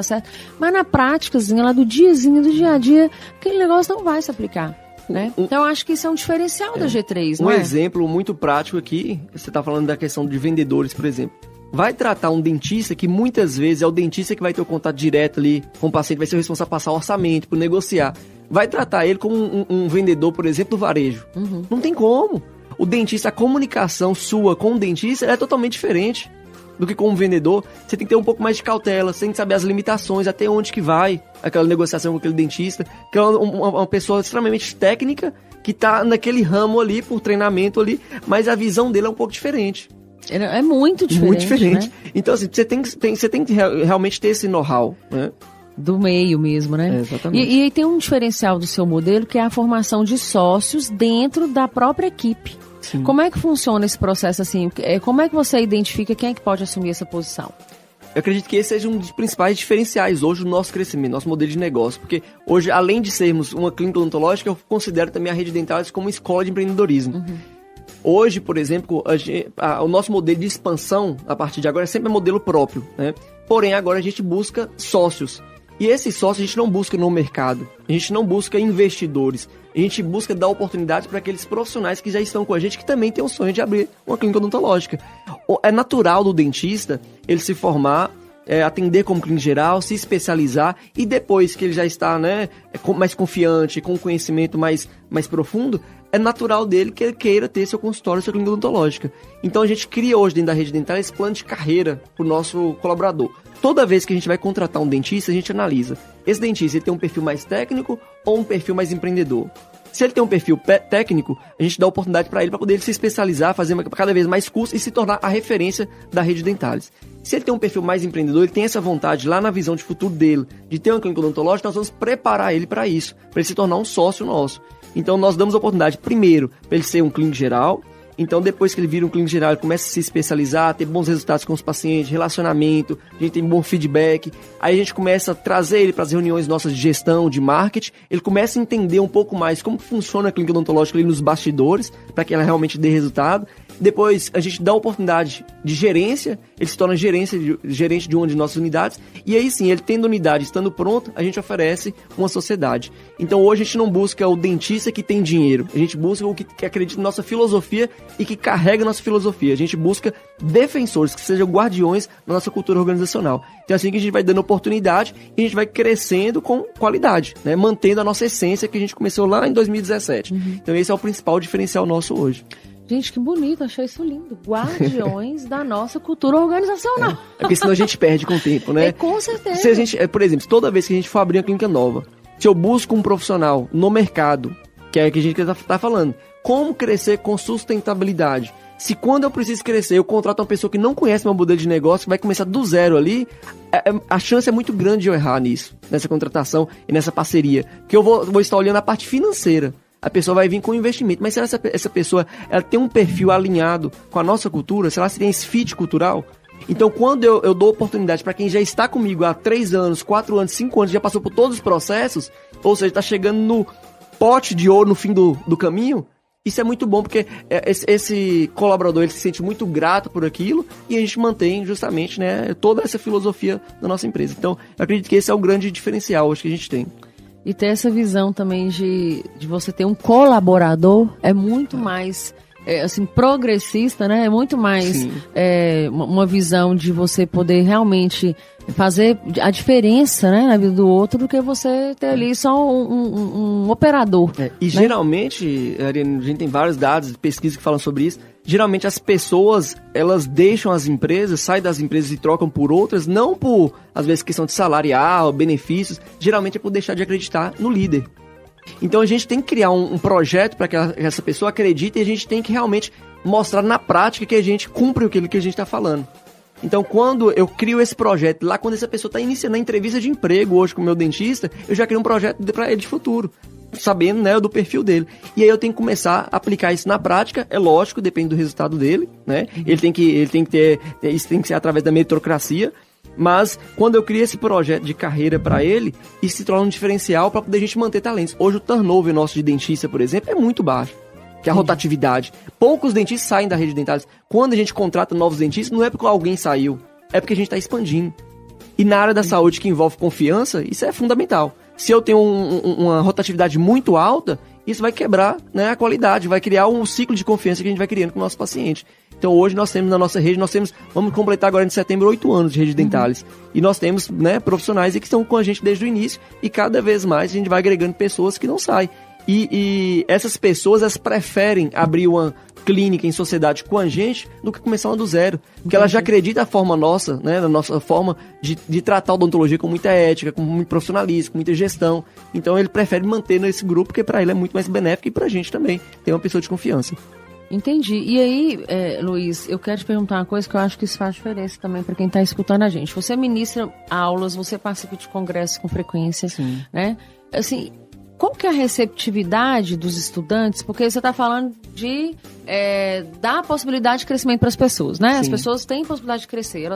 mas na prática, assim, lá do diazinho, do dia a dia, aquele negócio não vai se aplicar. Né? Então, eu acho que isso é um diferencial da G3, não é? Um exemplo muito prático aqui, você está falando da questão de vendedores, por exemplo. Vai tratar um dentista que muitas vezes é o dentista que vai ter o contato direto ali com o paciente, vai ser o responsável por passar o orçamento, por negociar. Vai tratar ele como um vendedor, por exemplo, do varejo. Não tem como. O dentista, a comunicação sua com o dentista é totalmente diferente do que com um vendedor. Você tem que ter um pouco mais de cautela, você tem que saber as limitações, até onde que vai aquela negociação com aquele dentista, que é uma pessoa extremamente técnica, que está naquele ramo ali, por treinamento ali, mas a visão dele é um pouco diferente. É muito diferente. Muito diferente. Né? Então, assim, você tem que realmente ter esse know-how, né? Do meio mesmo, né? Exatamente. E aí tem um diferencial do seu modelo, que é a formação de sócios dentro da própria equipe. Sim. Como é que funciona esse processo, assim? Como é que você identifica quem é que pode assumir essa posição? Eu acredito que esse seja um dos principais diferenciais hoje do nosso crescimento, nosso modelo de negócio. Porque hoje, além de sermos uma clínica odontológica, eu considero também a Rede Dentalis como uma escola de empreendedorismo. Hoje, por exemplo, o nosso modelo de expansão, a partir de agora, é sempre modelo próprio, né? Porém, agora a gente busca sócios. E esses sócios a gente não busca no mercado, a gente não busca investidores, a gente busca dar oportunidades para aqueles profissionais que já estão com a gente, que também têm o sonho de abrir uma clínica odontológica. É natural do dentista ele se formar, atender como clínico geral, se especializar, e depois que ele já está, né, mais confiante, com conhecimento mais profundo, é natural dele que ele queira ter seu consultório, sua clínica odontológica. Então a gente cria hoje dentro da Rede Dental esse plano de carreira para o nosso colaborador. Toda vez que a gente vai contratar um dentista, a gente analisa. Esse dentista ele tem um perfil mais técnico ou um perfil mais empreendedor? Se ele tem um perfil técnico, a gente dá oportunidade para ele poder se especializar, fazer cada vez mais curso e se tornar a referência da Rede Dentalis. Se ele tem um perfil mais empreendedor, ele tem essa vontade lá na visão de futuro dele, de ter uma clínica odontológica, nós vamos preparar ele para isso, para ele se tornar um sócio nosso. Então nós damos a oportunidade, primeiro, para ele ser um clínico geral. Então, depois que ele vira um clínico geral, ele começa a se especializar, ter bons resultados com os pacientes, relacionamento, a gente tem bom feedback. Aí a gente começa a trazer ele para as reuniões nossas de gestão, de marketing. Ele começa a entender um pouco mais como funciona a clínica odontológica ali nos bastidores, para que ela realmente dê resultado. Depois, a gente dá a oportunidade de gerência, ele se torna gerente de uma de nossas unidades. E aí sim, ele tendo unidade, estando pronto, a gente oferece uma sociedade. Então, hoje a gente não busca o dentista que tem dinheiro, a gente busca o que acredita na nossa filosofia e que carrega a nossa filosofia. A gente busca defensores que sejam guardiões da nossa cultura organizacional. Então é assim que a gente vai dando oportunidade e a gente vai crescendo com qualidade, né? Mantendo a nossa essência que a gente começou lá em 2017. Então esse é o principal diferencial nosso hoje. Gente, que bonito, achei isso lindo. Guardiões da nossa cultura organizacional. É porque senão a gente perde com o tempo, né? Com certeza. Se a gente, por exemplo, toda vez que a gente for abrir uma clínica nova, se eu busco um profissional no mercado, que é o que a gente tá falando, como crescer com sustentabilidade? Se quando eu preciso crescer, eu contrato uma pessoa que não conhece meu modelo de negócio, que vai começar do zero ali, a chance é muito grande de eu errar nisso, nessa contratação e nessa parceria. Porque eu vou estar olhando a parte financeira. A pessoa vai vir com investimento, mas será que essa pessoa ela tem um perfil alinhado com a nossa cultura? Será que tem esse fit cultural? Então, quando eu dou oportunidade para quem já está comigo há 3 anos, 4 anos, 5 anos, já passou por todos os processos, ou seja, está chegando no pote de ouro no fim do caminho, isso é muito bom, porque esse colaborador ele se sente muito grato por aquilo e a gente mantém justamente, né, toda essa filosofia da nossa empresa. Então, eu acredito que esse é o grande diferencial hoje que a gente tem. E ter essa visão também de você ter um colaborador é muito mais assim, progressista, né? É muito mais uma visão de você poder realmente fazer a diferença, né, na vida do outro, do que você ter ali só um operador. E né? Geralmente, Ariane, a gente tem vários dados, pesquisas que falam sobre isso. Geralmente as pessoas, elas deixam as empresas, saem das empresas e trocam por outras, não por, às vezes, questão de salarial, benefícios, geralmente é por deixar de acreditar no líder. Então a gente tem que criar um projeto para que essa pessoa acredite e a gente tem que realmente mostrar na prática que a gente cumpre aquilo que a gente está falando. Então quando eu crio esse projeto, lá quando essa pessoa está iniciando a entrevista de emprego hoje com o meu dentista, eu já crio um projeto para ele de futuro, sabendo, né, do perfil dele. E aí eu tenho que começar a aplicar isso na prática, é lógico, depende do resultado dele, né? Ele tem que ter, isso tem que ser através da meritocracia, mas quando eu crio esse projeto de carreira para ele, isso se torna um diferencial para poder a gente manter talentos. Hoje o turnover nosso de dentista, por exemplo, é muito baixo, que é a rotatividade. Poucos dentistas saem da rede dentária. Quando a gente contrata novos dentistas, não é porque alguém saiu, é porque a gente está expandindo. E na área da saúde que envolve confiança, isso é fundamental. Se eu tenho uma rotatividade muito alta, isso vai quebrar, né, a qualidade, vai criar um ciclo de confiança que a gente vai criando com o nosso paciente. Então hoje nós temos na nossa rede, vamos completar agora em setembro 8 anos de rede dentális. E nós temos, né, profissionais que estão com a gente desde o início e cada vez mais a gente vai agregando pessoas que não saem. E essas pessoas, elas preferem abrir uma clínica em sociedade com a gente do que começar uma do zero. Porque ela já acredita a forma nossa, né, na nossa forma de tratar a odontologia com muita ética, com muito profissionalismo, com muita gestão. Então ele prefere manter nesse grupo, porque para ele é muito mais benéfico e para a gente também ter uma pessoa de confiança. Entendi. E aí, Luiz, eu quero te perguntar uma coisa que eu acho que isso faz diferença também para quem está escutando a gente. Você ministra aulas, você participa de congressos com frequência, né? Assim, qual que é a receptividade dos estudantes? Porque você está falando de dar a possibilidade de crescimento para as pessoas, né? Sim. As pessoas têm possibilidade de crescer.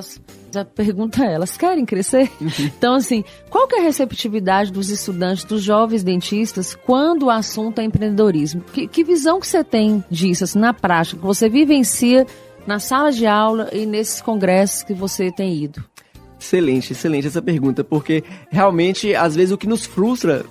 Já pergunta elas querem crescer? Então, assim, qual que é a receptividade dos estudantes, dos jovens dentistas, quando o assunto é empreendedorismo? Que visão que você tem disso, assim, na prática, que você vivencia na sala de aula e nesses congressos que você tem ido? Excelente essa pergunta, porque realmente, às vezes, o que nos frustra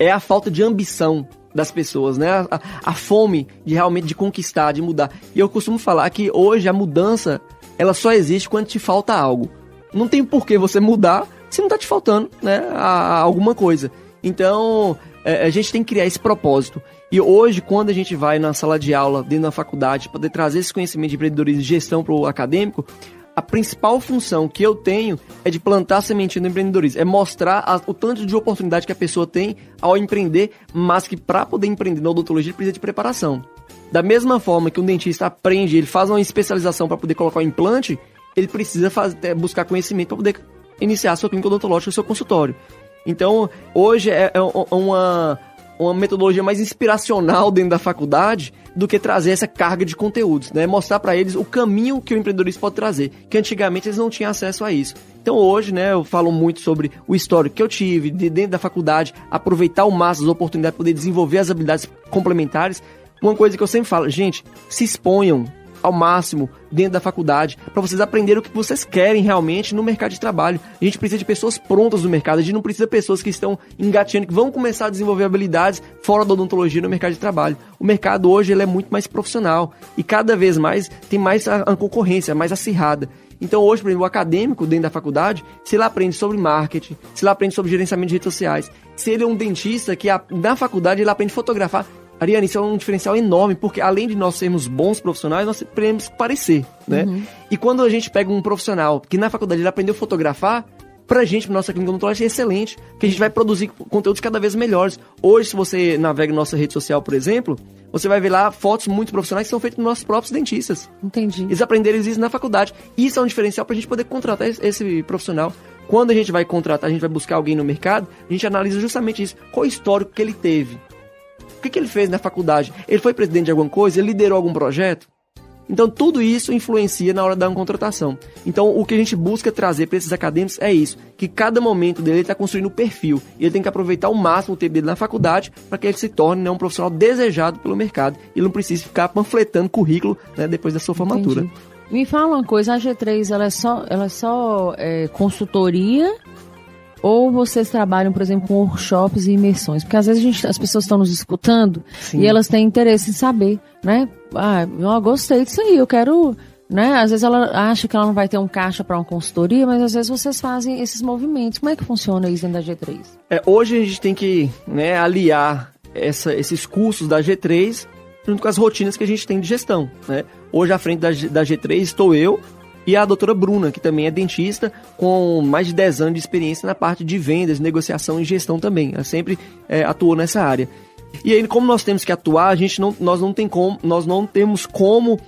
é a falta de ambição das pessoas, né? A fome de realmente de conquistar, de mudar. E eu costumo falar que hoje a mudança, ela só existe quando te falta algo. Não tem por que você mudar se não tá te faltando, né, alguma coisa. Então, a gente tem que criar esse propósito. E hoje, quando a gente vai na sala de aula, dentro da faculdade, poder trazer esse conhecimento de empreendedorismo e gestão para o acadêmico, a principal função que eu tenho é de plantar a sementinha do empreendedorismo. É mostrar o tanto de oportunidade que a pessoa tem ao empreender, mas que para poder empreender na odontologia ele precisa de preparação. Da mesma forma que um dentista aprende, ele faz uma especialização para poder colocar o implante, ele precisa buscar conhecimento para poder iniciar a sua clínica odontológica, o seu consultório. Então, hoje é uma metodologia mais inspiracional dentro da faculdade do que trazer essa carga de conteúdos, né? Mostrar para eles o caminho que o empreendedorismo pode trazer, que antigamente eles não tinham acesso a isso. Então hoje, né, eu falo muito sobre o histórico que eu tive dentro da faculdade, aproveitar ao máximo as oportunidades de poder desenvolver as habilidades complementares. Uma coisa que eu sempre falo, gente, se exponham, ao máximo dentro da faculdade, para vocês aprenderem o que vocês querem realmente no mercado de trabalho. A gente precisa de pessoas prontas no mercado, a gente não precisa de pessoas que estão engateando, que vão começar a desenvolver habilidades fora da odontologia no mercado de trabalho. O mercado hoje ele é muito mais profissional e cada vez mais tem mais a concorrência, mais acirrada. Então hoje, por exemplo, o acadêmico dentro da faculdade, se ele aprende sobre marketing, se ele aprende sobre gerenciamento de redes sociais, se ele é um dentista que na faculdade ele aprende a fotografar, Ariane, isso é um diferencial enorme, porque além de nós sermos bons profissionais, nós temos que parecer, né? E quando a gente pega um profissional que na faculdade ele aprendeu a fotografar, pra gente, pra nossa clínica odontológica, é excelente, porque a gente vai produzir conteúdos cada vez melhores. Hoje, se você navega na nossa rede social, por exemplo, você vai ver lá fotos muito profissionais que são feitas pelos nossos próprios dentistas. Entendi. Eles aprenderam isso na faculdade. Isso é um diferencial pra gente poder contratar esse profissional. Quando a gente vai contratar, a gente vai buscar alguém no mercado, a gente analisa justamente isso. Qual o histórico que ele teve? O que ele fez na faculdade? Ele foi presidente de alguma coisa? Ele liderou algum projeto? Então, tudo isso influencia na hora da contratação. Então, o que a gente busca trazer para esses acadêmicos é isso, que cada momento dele está construindo um perfil, e ele tem que aproveitar ao máximo o tempo dele na faculdade para que ele se torne, né, um profissional desejado pelo mercado, e não precise ficar panfletando currículo, né, depois da sua formatura. Entendi. Me fala uma coisa, a G3 ela é só consultoria? Ou vocês trabalham, por exemplo, com workshops e imersões? Porque às vezes as pessoas estão nos escutando. Sim. E elas têm interesse em saber, né? Eu gostei disso aí, eu quero, né? Às vezes ela acha que ela não vai ter um caixa para uma consultoria, mas às vezes vocês fazem esses movimentos. Como é que funciona isso dentro da G3? Hoje a gente tem que, né, aliar esses cursos da G3 junto com as rotinas que a gente tem de gestão, né? Hoje à frente da G3 estou eu e a doutora Bruna, que também é dentista, com mais de 10 anos de experiência na parte de vendas, negociação e gestão também. Ela sempre atuou nessa área. E aí, como nós temos que atuar, nós não temos como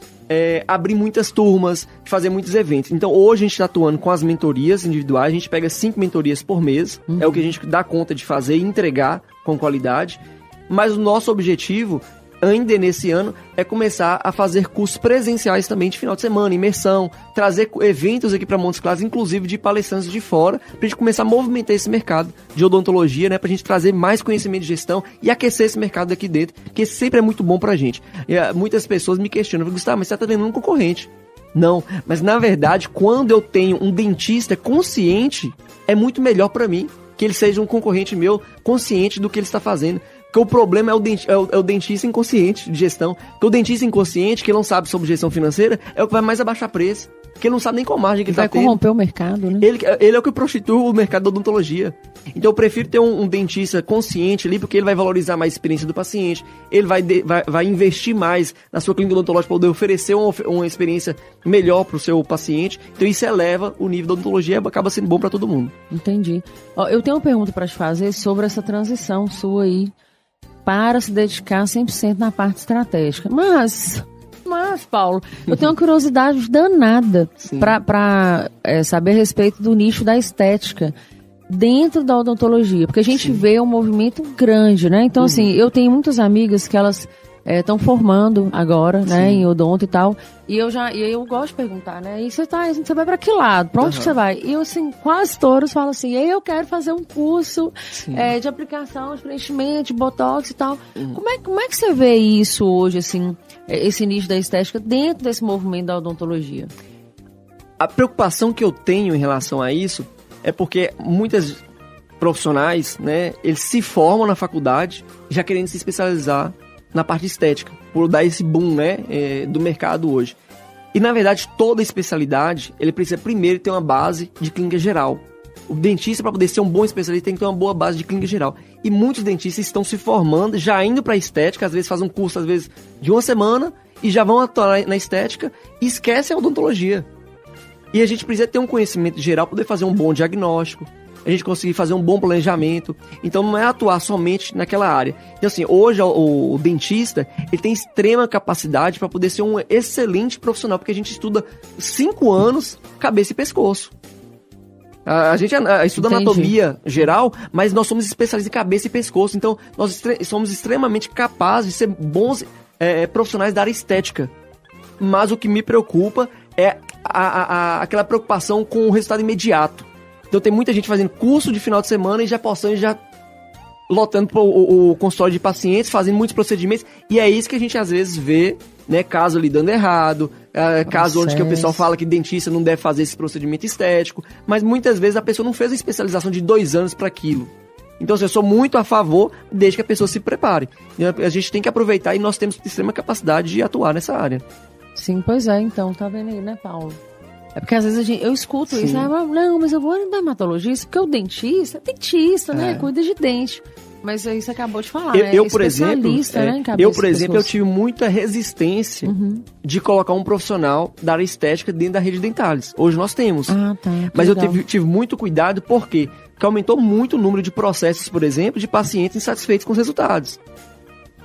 abrir muitas turmas, fazer muitos eventos. Então, hoje a gente está atuando com as mentorias individuais, a gente pega 5 mentorias por mês, é o que a gente dá conta de fazer e entregar com qualidade. Mas o nosso objetivo ainda nesse ano, é começar a fazer cursos presenciais também de final de semana, imersão, trazer eventos aqui para Montes Claros, inclusive de palestrantes de fora, pra gente começar a movimentar esse mercado de odontologia, né, pra gente trazer mais conhecimento de gestão e aquecer esse mercado aqui dentro, que sempre é muito bom pra gente. E, muitas pessoas me questionam, Gustavo, mas você tá tendo um concorrente. Não, mas na verdade, quando eu tenho um dentista consciente, é muito melhor pra mim que ele seja um concorrente meu consciente do que ele está fazendo. Porque o problema é o dentista inconsciente de gestão. Porque o dentista inconsciente, que não sabe sobre gestão financeira, é o que vai mais abaixar preço. Porque ele não sabe nem qual margem que ele está tendo. Vai corromper o mercado, né? Ele é o que prostitui o mercado da odontologia. Então eu prefiro ter um dentista consciente ali, porque ele vai valorizar mais a experiência do paciente, ele vai investir mais na sua clínica odontológica para poder oferecer uma experiência melhor para o seu paciente. Então isso eleva o nível da odontologia e acaba sendo bom para todo mundo. Entendi. Eu tenho uma pergunta para te fazer sobre essa transição sua aí, para se dedicar 100% na parte estratégica. Mas, Paulo, eu tenho uma curiosidade danada para saber a respeito do nicho da estética dentro da odontologia, porque a gente vê um movimento grande, né? Então, assim, eu tenho muitas amigas que elas estão formando agora, né, em odonto e tal, e eu gosto de perguntar, né, e você vai pra que lado? Pra onde que você vai? E eu, assim, quase todos falam assim, eu quero fazer um curso de aplicação, de preenchimento, de botox e tal. Como é que você vê isso hoje, assim, esse nicho da estética dentro desse movimento da odontologia? A preocupação que eu tenho em relação a isso é porque muitas profissionais, né, eles se formam na faculdade já querendo se especializar na parte estética, por dar esse boom, né, do mercado hoje. E, na verdade, toda especialidade, ele precisa primeiro ter uma base de clínica geral. O dentista, para poder ser um bom especialista, tem que ter uma boa base de clínica geral. E muitos dentistas estão se formando, já indo para a estética, às vezes fazem um curso, às vezes, de uma semana, e já vão atuar na estética, e esquecem a odontologia. E a gente precisa ter um conhecimento geral para poder fazer um bom diagnóstico, a gente conseguir fazer um bom planejamento. Então não é atuar somente naquela área. Então assim, hoje o dentista, ele tem extrema capacidade para poder ser um excelente profissional, porque a gente estuda 5 anos, cabeça e pescoço. A gente estuda anatomia geral, mas nós somos especialistas em cabeça e pescoço. Então nós somos extremamente capazes de ser bons profissionais da área estética. Mas o que me preocupa é aquela preocupação com o resultado imediato. Então tem muita gente fazendo curso de final de semana e já postando, já lotando o consultório de pacientes, fazendo muitos procedimentos. E é isso que a gente às vezes vê, né, caso ali dando errado, caso onde que o pessoal fala que dentista não deve fazer esse procedimento estético, mas muitas vezes a pessoa não fez a especialização de 2 anos para aquilo. Então, eu sou muito a favor desde que a pessoa se prepare. A gente tem que aproveitar e nós temos extrema capacidade de atuar nessa área. Sim, pois é, então, tá vendo aí, né, Paulo? É porque às vezes eu escuto isso, não, mas eu vou no dermatologista, porque o dentista é dentista, né? Cuida de dente. Mas aí você acabou de falar, né? Eu, por exemplo, né, eu tive muita resistência de colocar um profissional da área estética dentro da rede Dentalis. Hoje nós temos. Ah, tá. Mas legal. eu tive muito cuidado, por quê? Porque aumentou muito o número de processos, por exemplo, de pacientes insatisfeitos com os resultados.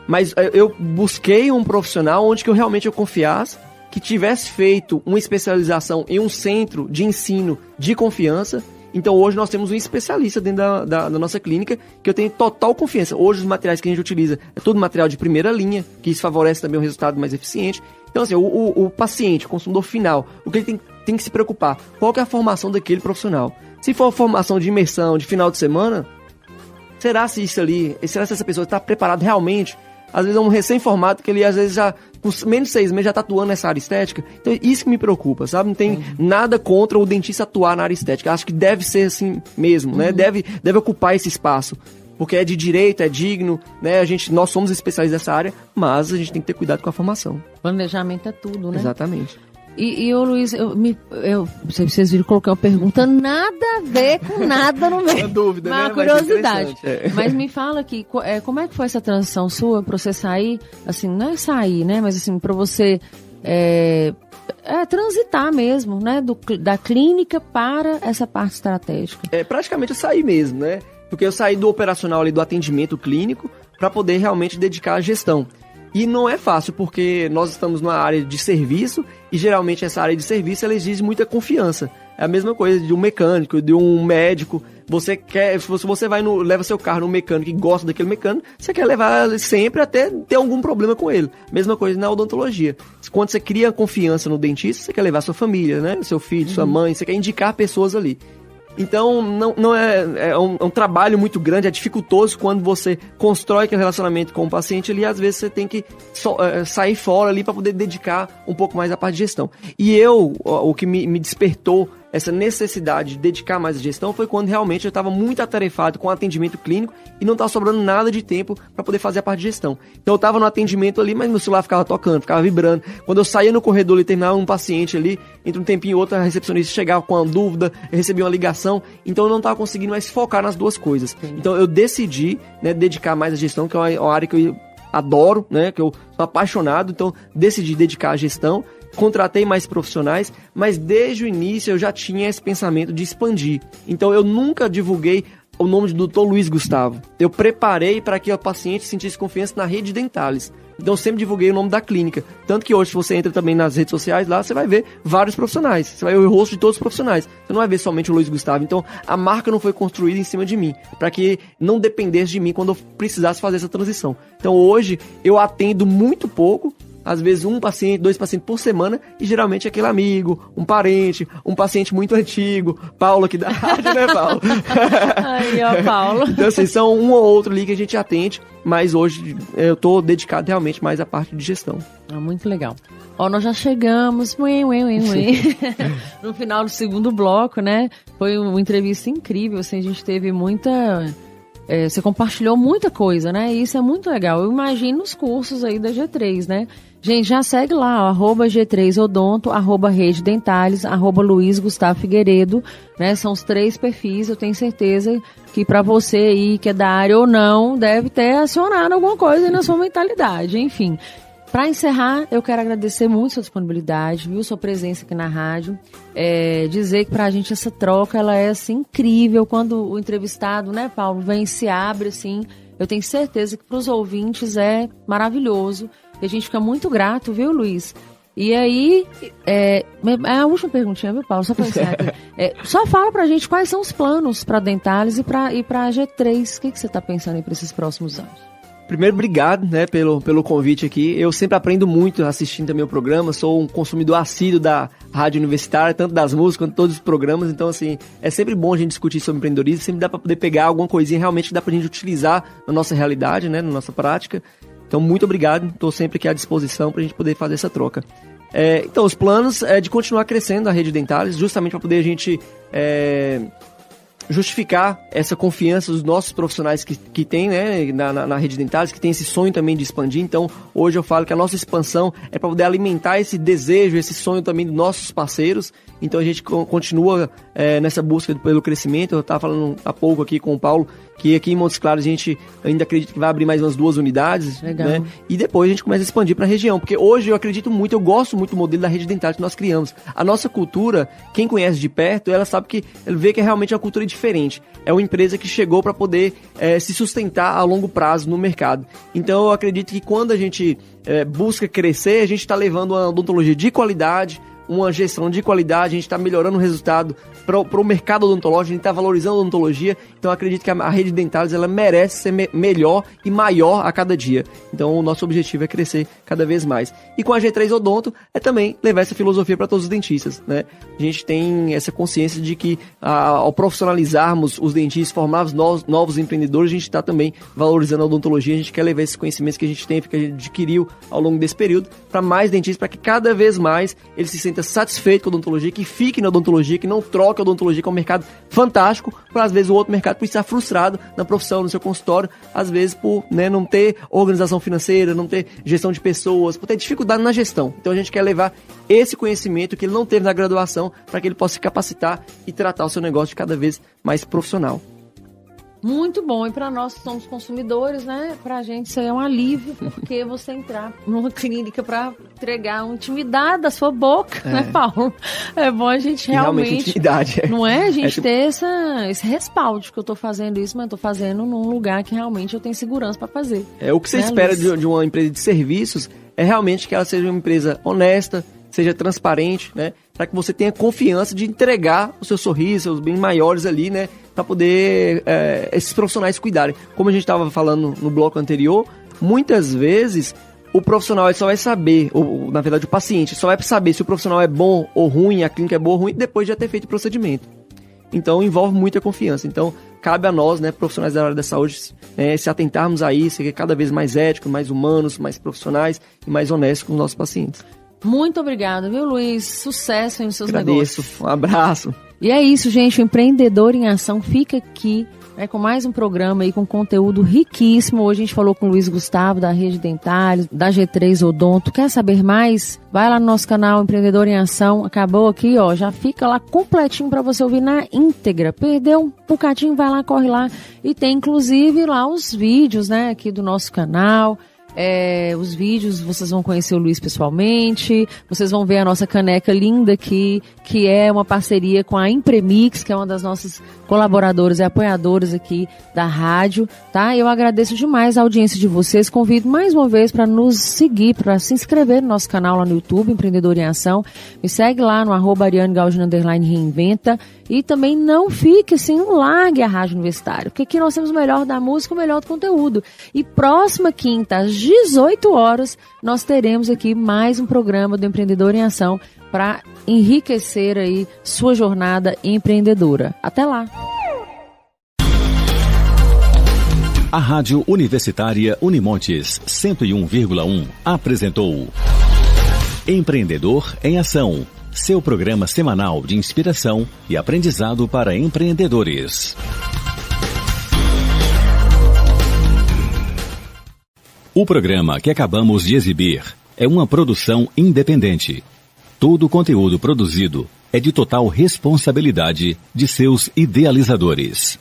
Mas eu busquei um profissional onde que eu confiasse, que tivesse feito uma especialização em um centro de ensino de confiança. Então hoje nós temos um especialista dentro da nossa clínica que eu tenho total confiança. Hoje os materiais que a gente utiliza é todo material de primeira linha, que isso favorece também um resultado mais eficiente. Então assim, o paciente, o consumidor final, o que ele tem que se preocupar? Qual que é a formação daquele profissional? Se for formação de imersão, de final de semana, será se essa pessoa está preparada realmente? Às vezes é um recém-formado que ele às vezes já, com menos de 6 meses, já está atuando nessa área estética. Então isso que me preocupa, sabe? Não tem nada contra o dentista atuar na área estética. Acho que deve ser assim mesmo, né? Deve ocupar esse espaço. Porque é de direito, é digno, né? Nós somos especialistas nessa área, mas a gente tem que ter cuidado com a formação. Planejamento é tudo, né? Exatamente. E ô Luiz, vocês viram, coloquei uma pergunta nada a ver com nada no meio. Uma dúvida, uma né? curiosidade. Mas me fala aqui, como é que foi essa transição sua pra você sair, assim, não é sair, né? Mas assim, pra você transitar mesmo, né? Da clínica para essa parte estratégica. Praticamente eu saí mesmo, né? Porque eu saí do operacional ali, do atendimento clínico, para poder realmente dedicar à gestão. E não é fácil, porque nós estamos numa área de serviço e geralmente essa área de serviço ela exige muita confiança. É a mesma coisa de um mecânico, de um médico. Se você leva seu carro no mecânico e gosta daquele mecânico, você quer levar sempre até ter algum problema com ele. Mesma coisa na odontologia. Quando você cria confiança no dentista, você quer levar sua família, né? Seu filho, sua mãe, você quer indicar pessoas ali. Então, não é um trabalho muito grande, é dificultoso quando você constrói aquele relacionamento com o paciente ali, às vezes você tem que sair fora ali para poder dedicar um pouco mais à parte de gestão. E o que me despertou essa necessidade de dedicar mais à gestão foi quando realmente eu estava muito atarefado com o atendimento clínico e não estava sobrando nada de tempo para poder fazer a parte de gestão. Então eu estava no atendimento ali, mas meu celular ficava tocando, ficava vibrando. Quando eu saía no corredor e terminava um paciente ali, entre um tempinho e outro, a recepcionista chegava com uma dúvida, eu recebia uma ligação, então eu não estava conseguindo mais focar nas duas coisas. Sim. Então eu decidi, né, dedicar mais à gestão, que é uma área que eu adoro, né, que eu sou apaixonado, então decidi dedicar à gestão. Contratei mais profissionais, mas desde o início eu já tinha esse pensamento de expandir. Então eu nunca divulguei o nome do Dr. Luiz Gustavo. Eu preparei para que o paciente sentisse confiança na rede Dentalis. Então eu sempre divulguei o nome da clínica. Tanto que hoje, se você entra também nas redes sociais lá, você vai ver vários profissionais. Você vai ver o rosto de todos os profissionais. Você não vai ver somente o Luiz Gustavo. Então a marca não foi construída em cima de mim, para que não dependesse de mim quando eu precisasse fazer essa transição. Então hoje eu atendo muito pouco, às vezes 1 paciente, 2 pacientes por semana, e geralmente é aquele amigo, um parente, um paciente muito antigo, Paulo aqui da rádio, né, Paulo? Aí, ó, Paulo. Então, assim, são um ou outro ali que a gente atende, mas hoje eu tô dedicado realmente mais à parte de gestão. Muito legal. Ó, nós já chegamos no final do segundo bloco, né? Foi uma entrevista incrível, assim, a gente teve muita... você compartilhou muita coisa, né? E isso é muito legal. Eu imagino os cursos aí da G3, né? Gente, já segue lá, ó, @G3Odonto, @Rede Dentalis, @Luiz Gustavo Figueiredo, né? São os 3 perfis. Eu tenho certeza que para você aí, que é da área ou não, deve ter acionado alguma coisa aí na sua mentalidade, enfim. Para encerrar, eu quero agradecer muito sua disponibilidade, viu, sua presença aqui na rádio, dizer que pra gente essa troca, ela é assim, incrível, quando o entrevistado, né, Paulo, vem e se abre, assim, eu tenho certeza que pros ouvintes é maravilhoso, e a gente fica muito grato, viu, Luiz? E aí, a última perguntinha, viu, Paulo, só pra encerrar aqui. Só fala pra gente quais são os planos pra Dentalis e pra G3, o que você tá pensando aí pra esses próximos anos? Primeiro, obrigado, né, pelo convite aqui. Eu sempre aprendo muito assistindo também o programa. Sou um consumidor assíduo da rádio universitária, tanto das músicas quanto todos os programas. Então, assim, é sempre bom a gente discutir sobre empreendedorismo. Sempre dá para poder pegar alguma coisinha realmente que dá pra gente utilizar na nossa realidade, né, na nossa prática. Então, muito obrigado. Estou sempre aqui à disposição pra gente poder fazer essa troca. Então, os planos é de continuar crescendo a Rede Dentalis, justamente para poder a gente justificar essa confiança dos nossos profissionais que tem, né, na Rede Dentalis, que tem esse sonho também de expandir. Então, hoje eu falo que a nossa expansão é para poder alimentar esse desejo, esse sonho também dos nossos parceiros. Então, a gente continua nessa busca pelo crescimento. Eu estava falando há pouco aqui com o Paulo que aqui em Montes Claros a gente ainda acredita que vai abrir mais umas 2 unidades. Legal. Né? E depois a gente começa a expandir para a região, porque hoje eu acredito muito, eu gosto muito do modelo da Rede Dentalis que nós criamos. A nossa cultura, quem conhece de perto, ela sabe que, ela vê que é realmente uma cultura diferente. É uma empresa que chegou para poder se sustentar a longo prazo no mercado. Então eu acredito que quando a gente busca crescer, a gente está levando uma odontologia de qualidade, uma gestão de qualidade, a gente está melhorando o resultado para o mercado odontológico, a gente está valorizando a odontologia. Então eu acredito que a Rede Dentalis ela merece ser melhor e maior a cada dia. Então o nosso objetivo é crescer cada vez mais. E com a G3 Odonto é também levar essa filosofia para todos os dentistas, né? A gente tem essa consciência de que ao profissionalizarmos os dentistas, formarmos novos empreendedores, a gente está também valorizando a odontologia. A gente quer levar esses conhecimentos que a gente tem, que a gente adquiriu ao longo desse período, para mais dentistas, para que cada vez mais eles se sinta satisfeito com a odontologia, que fique na odontologia, que não troque a odontologia, que é um mercado fantástico, para às vezes o outro mercado por estar frustrado na profissão, no seu consultório, às vezes por não ter organização financeira, não ter gestão de pessoas, por ter dificuldade na gestão. Então a gente quer levar esse conhecimento que ele não teve na graduação para que ele possa se capacitar e tratar o seu negócio de cada vez mais profissional. Muito bom, e para nós que somos consumidores, né, pra gente isso aí é um alívio, porque você entrar numa clínica para entregar uma intimidade da sua boca, né, Paulo? É bom a gente realmente intimidade, não é? A gente ter esse respaldo de que eu tô fazendo isso, mas eu tô fazendo num lugar que realmente eu tenho segurança para fazer. O que você espera de uma empresa de serviços é realmente que ela seja uma empresa honesta, seja transparente, né, para que você tenha confiança de entregar o seu sorriso, seus bens maiores ali, né, para poder esses profissionais cuidarem. Como a gente estava falando no bloco anterior, muitas vezes o profissional só vai saber, ou na verdade o paciente só vai saber se o profissional é bom ou ruim, a clínica é boa ou ruim, depois de já ter feito o procedimento. Então envolve muita confiança. Então cabe a nós, né, profissionais da área da saúde, se atentarmos a isso, ser cada vez mais éticos, mais humanos, mais profissionais e mais honestos com os nossos pacientes. Muito obrigada, viu, Luiz? Sucesso aí nos seus negócios. Um abraço. E é isso, gente. O Empreendedor em Ação fica aqui, né, com mais um programa aí com conteúdo riquíssimo. Hoje a gente falou com o Luiz Gustavo, da Rede Dentalis, da G3 Odonto. Quer saber mais? Vai lá no nosso canal Empreendedor em Ação. Acabou aqui, ó. Já fica lá completinho para você ouvir na íntegra. Perdeu um bocadinho, vai lá, corre lá. E tem, inclusive, lá os vídeos, né, aqui do nosso canal. Os vídeos, vocês vão conhecer o Luiz pessoalmente, vocês vão ver a nossa caneca linda aqui, que é uma parceria com a Impremix, que é uma das nossas colaboradoras e apoiadoras aqui da rádio, tá? Eu agradeço demais a audiência de vocês, convido mais uma vez para nos seguir, para se inscrever no nosso canal lá no YouTube, Empreendedor em Ação, me segue lá no @ariane_reinventa e também não fique assim, não largue a Rádio Universitária, porque aqui nós temos o melhor da música, o melhor do conteúdo. E próxima quinta, às 18 horas, nós teremos aqui mais um programa do Empreendedor em Ação para enriquecer aí sua jornada empreendedora. Até lá! A Rádio Universitária Unimontes 101,1 apresentou Empreendedor em Ação, seu programa semanal de inspiração e aprendizado para empreendedores. O programa que acabamos de exibir é uma produção independente. Todo o conteúdo produzido é de total responsabilidade de seus idealizadores.